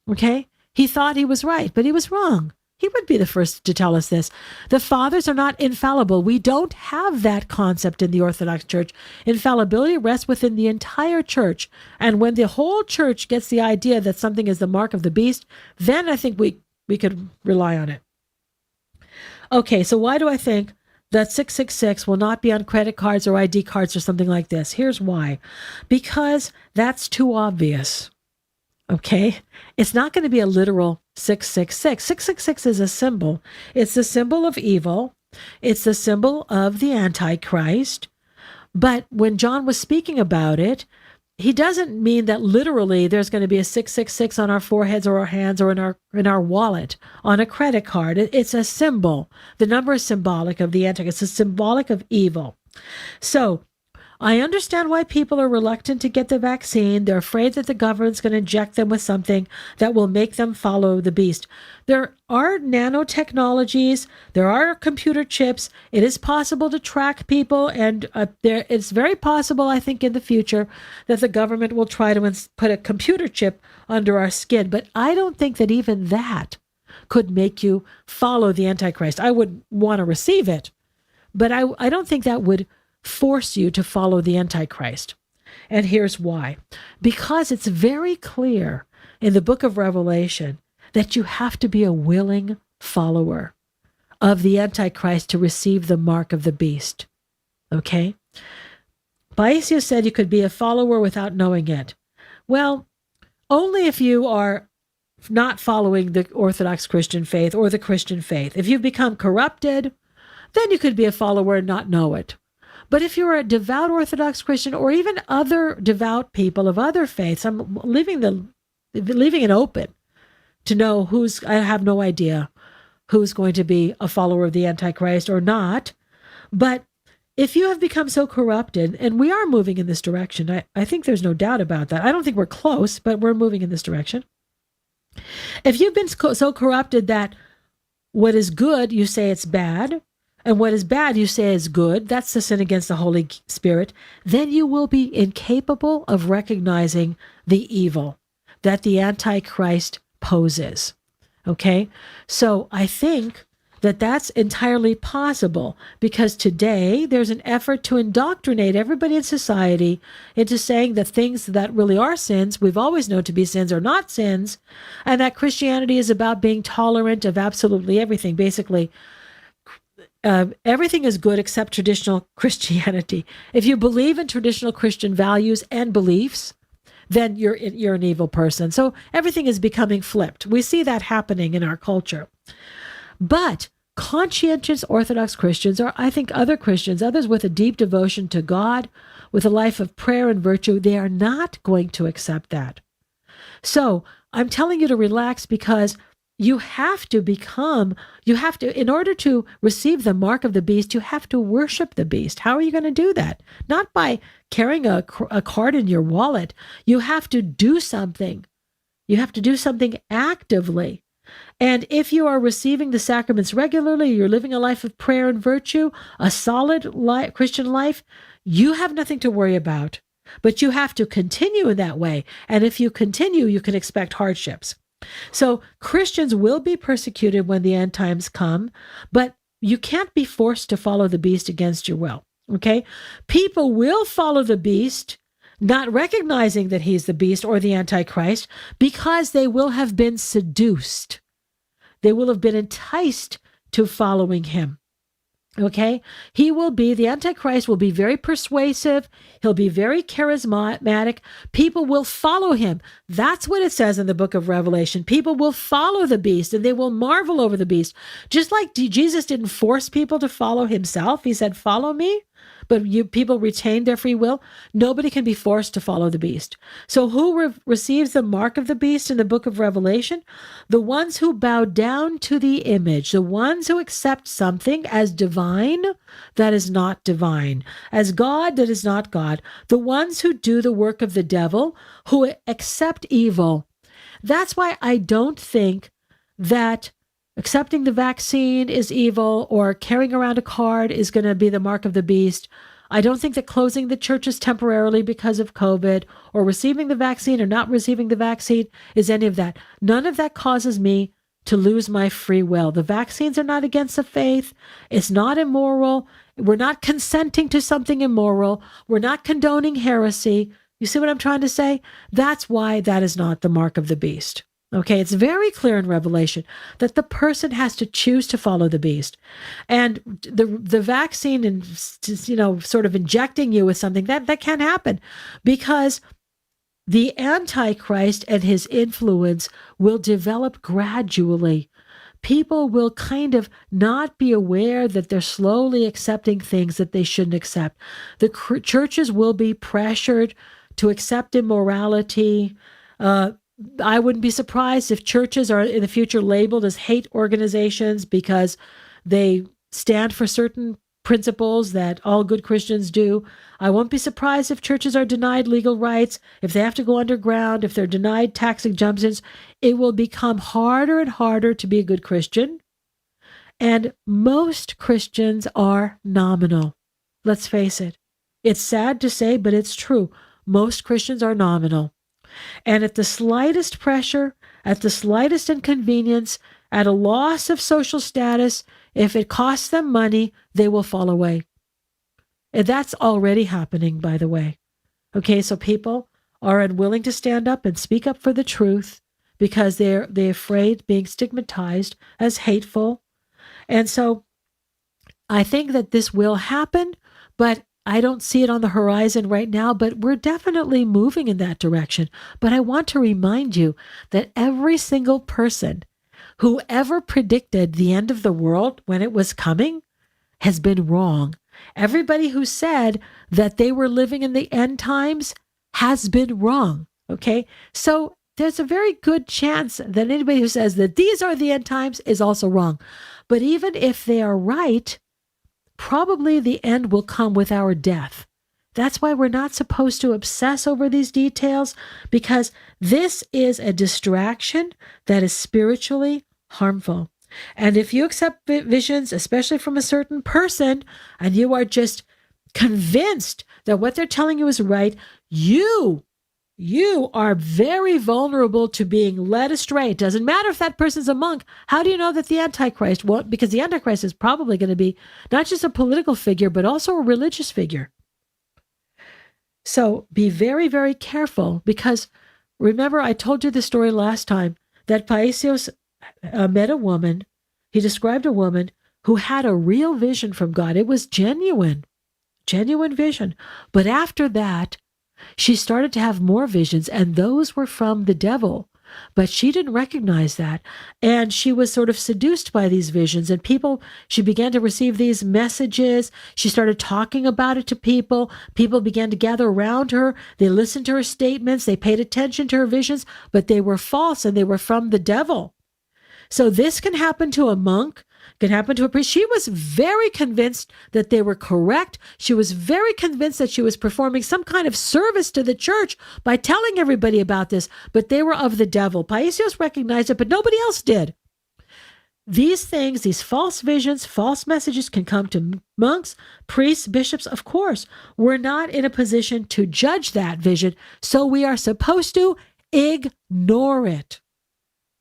Okay? He thought he was right, but he was wrong. He would be the first to tell us this. The fathers are not infallible. We don't have that concept in the Orthodox Church. Infallibility rests within the entire church. And when the whole church gets the idea that something is the mark of the beast, then I think we could rely on it. Okay, so why do I think that 666 will not be on credit cards or ID cards or something like this? Here's why. Because that's too obvious. Okay? It's not going to be a literal 666. 666 is a symbol. It's a symbol of evil. It's a symbol of the Antichrist. But when John was speaking about it, he doesn't mean that literally there's going to be a 666 on our foreheads or our hands or in our wallet on a credit card. It's a symbol. The number is symbolic of the Antichrist. It's symbolic of evil. So I understand why people are reluctant to get the vaccine. They're afraid that the government's going to inject them with something that will make them follow the beast. There are nanotechnologies. There are computer chips. It is possible to track people, and it's very possible, I think, in the future that the government will try to put a computer chip under our skin. But I don't think that even that could make you follow the Antichrist. I would want to receive it, but I don't think that would force you to follow the Antichrist. And here's why. Because it's very clear in the book of Revelation that you have to be a willing follower of the Antichrist to receive the mark of the beast. Okay? Paisios said you could be a follower without knowing it. Well, only if you are not following the Orthodox Christian faith or the Christian faith. If you've become corrupted, then you could be a follower and not know it. But if you're a devout Orthodox Christian or even other devout people of other faiths, I'm leaving it open. to know I have no idea who's going to be a follower of the Antichrist or not. But if you have become so corrupted, and we are moving in this direction, I think there's no doubt about that. I don't think we're close, but we're moving in this direction. If you've been so corrupted that what is good, you say it's bad, and what is bad, you say is good, that's the sin against the Holy Spirit, then you will be incapable of recognizing the evil that the Antichrist poses. Okay? So I think that that's entirely possible, because today there's an effort to indoctrinate everybody in society into saying that things that really are sins, we've always known to be sins, are not sins, and that Christianity is about being tolerant of absolutely everything. Basically, everything is good except traditional Christianity. If you believe in traditional Christian values and beliefs, then you're an evil person. So everything is becoming flipped. We see that happening in our culture. But conscientious Orthodox Christians, or I think other Christians, others with a deep devotion to God, with a life of prayer and virtue, they are not going to accept that. So I'm telling you to relax, because you have to, in order to receive the mark of the beast, you have to worship the beast. How are you going to do that? Not by carrying a card in your wallet. You have to do something. You have to do something actively. And if you are receiving the sacraments regularly, you're living a life of prayer and virtue, a solid Christian life, you have nothing to worry about. But you have to continue in that way. And if you continue, you can expect hardships. So Christians will be persecuted when the end times come, but you can't be forced to follow the beast against your will. Okay? People will follow the beast, not recognizing that he's the beast or the Antichrist, because they will have been seduced. They will have been enticed to following him. Okay? The Antichrist will be very persuasive. He'll be very charismatic. People will follow him. That's what it says in the book of Revelation. People will follow the beast, and they will marvel over the beast. Just like Jesus didn't force people to follow himself. He said, follow me. But people retain their free will. Nobody can be forced to follow the beast. So who receives the mark of the beast in the book of Revelation? The ones who bow down to the image, the ones who accept something as divine that is not divine, as God that is not God, the ones who do the work of the devil, who accept evil. That's why I don't think that accepting the vaccine is evil, or carrying around a card is going to be the mark of the beast. I don't think that closing the churches temporarily because of COVID, or receiving the vaccine or not receiving the vaccine, is any of that. None of that causes me to lose my free will. The vaccines are not against the faith. It's not immoral. We're not consenting to something immoral. We're not condoning heresy. You see what I'm trying to say? That's why that is not the mark of the beast. Okay, it's very clear in Revelation that the person has to choose to follow the beast. And the vaccine and, sort of injecting you with something, that can't happen, because the Antichrist and his influence will develop gradually. People will kind of not be aware that they're slowly accepting things that they shouldn't accept. The churches will be pressured to accept immorality. I wouldn't be surprised if churches are in the future labeled as hate organizations because they stand for certain principles that all good Christians do. I won't be surprised if churches are denied legal rights, if they have to go underground, if they're denied tax exemptions. It will become harder and harder to be a good Christian. And most Christians are nominal. Let's face it. It's sad to say, but it's true. Most Christians are nominal. And at the slightest pressure, at the slightest inconvenience, at a loss of social status, if it costs them money, they will fall away. And that's already happening, by the way. Okay, so people are unwilling to stand up and speak up for the truth because they're afraid being stigmatized as hateful. And so I think that this will happen, but I don't see it on the horizon right now, but we're definitely moving in that direction. But I want to remind you that every single person who ever predicted the end of the world when it was coming has been wrong. Everybody who said that they were living in the end times has been wrong. Okay? So there's a very good chance that anybody who says that these are the end times is also wrong. But even if they are right, probably the end will come with our death. That's why we're not supposed to obsess over these details, because this is a distraction that is spiritually harmful. And if you accept visions, especially from a certain person, and you are just convinced that what they're telling you is right, you are very vulnerable to being led astray. It doesn't matter if that person's a monk. How do you know that the Antichrist? Well, because the Antichrist is probably going to be not just a political figure, but also a religious figure. So be very, very careful, because remember, I told you the story last time that Paisios met a woman. He described a woman who had a real vision from God. It was genuine vision. But after that, she started to have more visions, and those were from the devil. But she didn't recognize that. And she was sort of seduced by these visions. And she began to receive these messages. She started talking about it to people. People began to gather around her. They listened to her statements. They paid attention to her visions, but they were false and they were from the devil. So this can happen to a monk, can happen to a priest. She was very convinced that they were correct. She was very convinced that she was performing some kind of service to the church by telling everybody about this, but they were of the devil. Paisios recognized it, but nobody else did. These things, these false visions, false messages can come to monks, priests, bishops, of course. We're not in a position to judge that vision, so we are supposed to ignore it.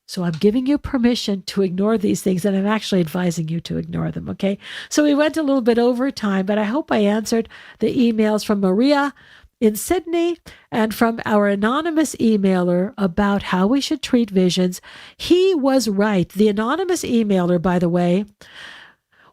So I'm giving you permission to ignore these things, and I'm actually advising you to ignore them, okay? So we went a little bit over time, but I hope I answered the emails from Maria in Sydney and from our anonymous emailer about how we should treat visions. He was right. The anonymous emailer, by the way,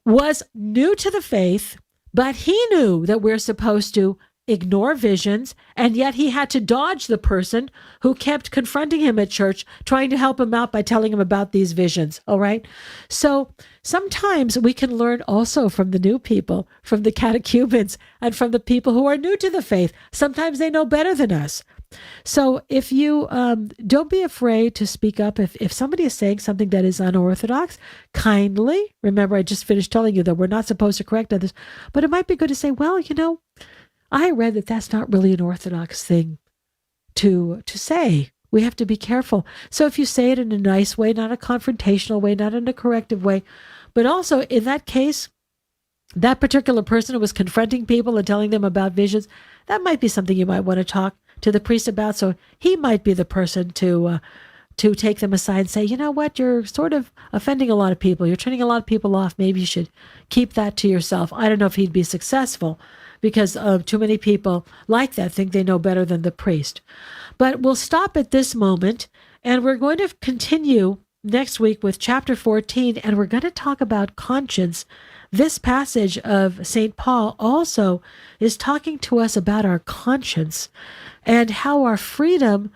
was new to the faith, but he knew that we're supposed to ignore visions, and yet he had to dodge the person who kept confronting him at church, trying to help him out by telling him about these visions. All right. So sometimes we can learn also from the new people, from the catechumens, and from the people who are new to the faith. Sometimes they know better than us. So if you don't be afraid to speak up. If somebody is saying something that is unorthodox, kindly, remember, I just finished telling you that we're not supposed to correct others, but it might be good to say, well, I read that that's not really an orthodox thing to say. We have to be careful. So if you say it in a nice way, not a confrontational way, not in a corrective way, but also in that case, that particular person who was confronting people and telling them about visions, that might be something you might want to talk to the priest about. So he might be the person to take them aside and say, you know what, you're sort of offending a lot of people. You're turning a lot of people off. Maybe you should keep that to yourself. I don't know if he'd be successful, because too many people like that think they know better than the priest. But we'll stop at this moment, and we're going to continue next week with chapter 14, and we're going to talk about conscience. This passage of St. Paul also is talking to us about our conscience and how our freedom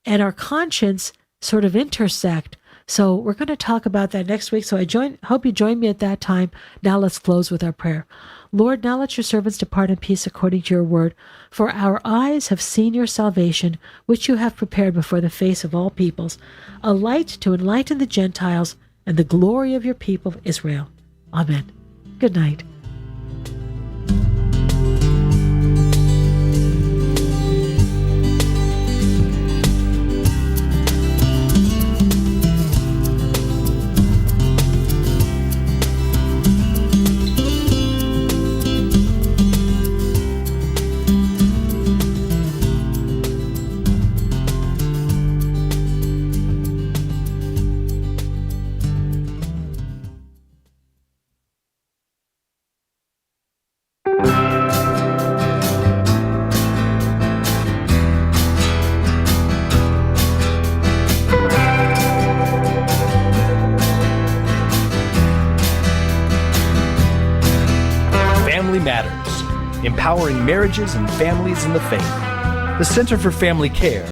and our conscience sort of intersect. So we're going to talk about that next week. So hope you join me at that time. Now let's close with our prayer. Lord, now let your servants depart in peace according to your word. For our eyes have seen your salvation, which you have prepared before the face of all peoples, a light to enlighten the Gentiles and the glory of your people Israel. Amen. Good night. Matters, empowering marriages and families in the faith. The Center for Family Care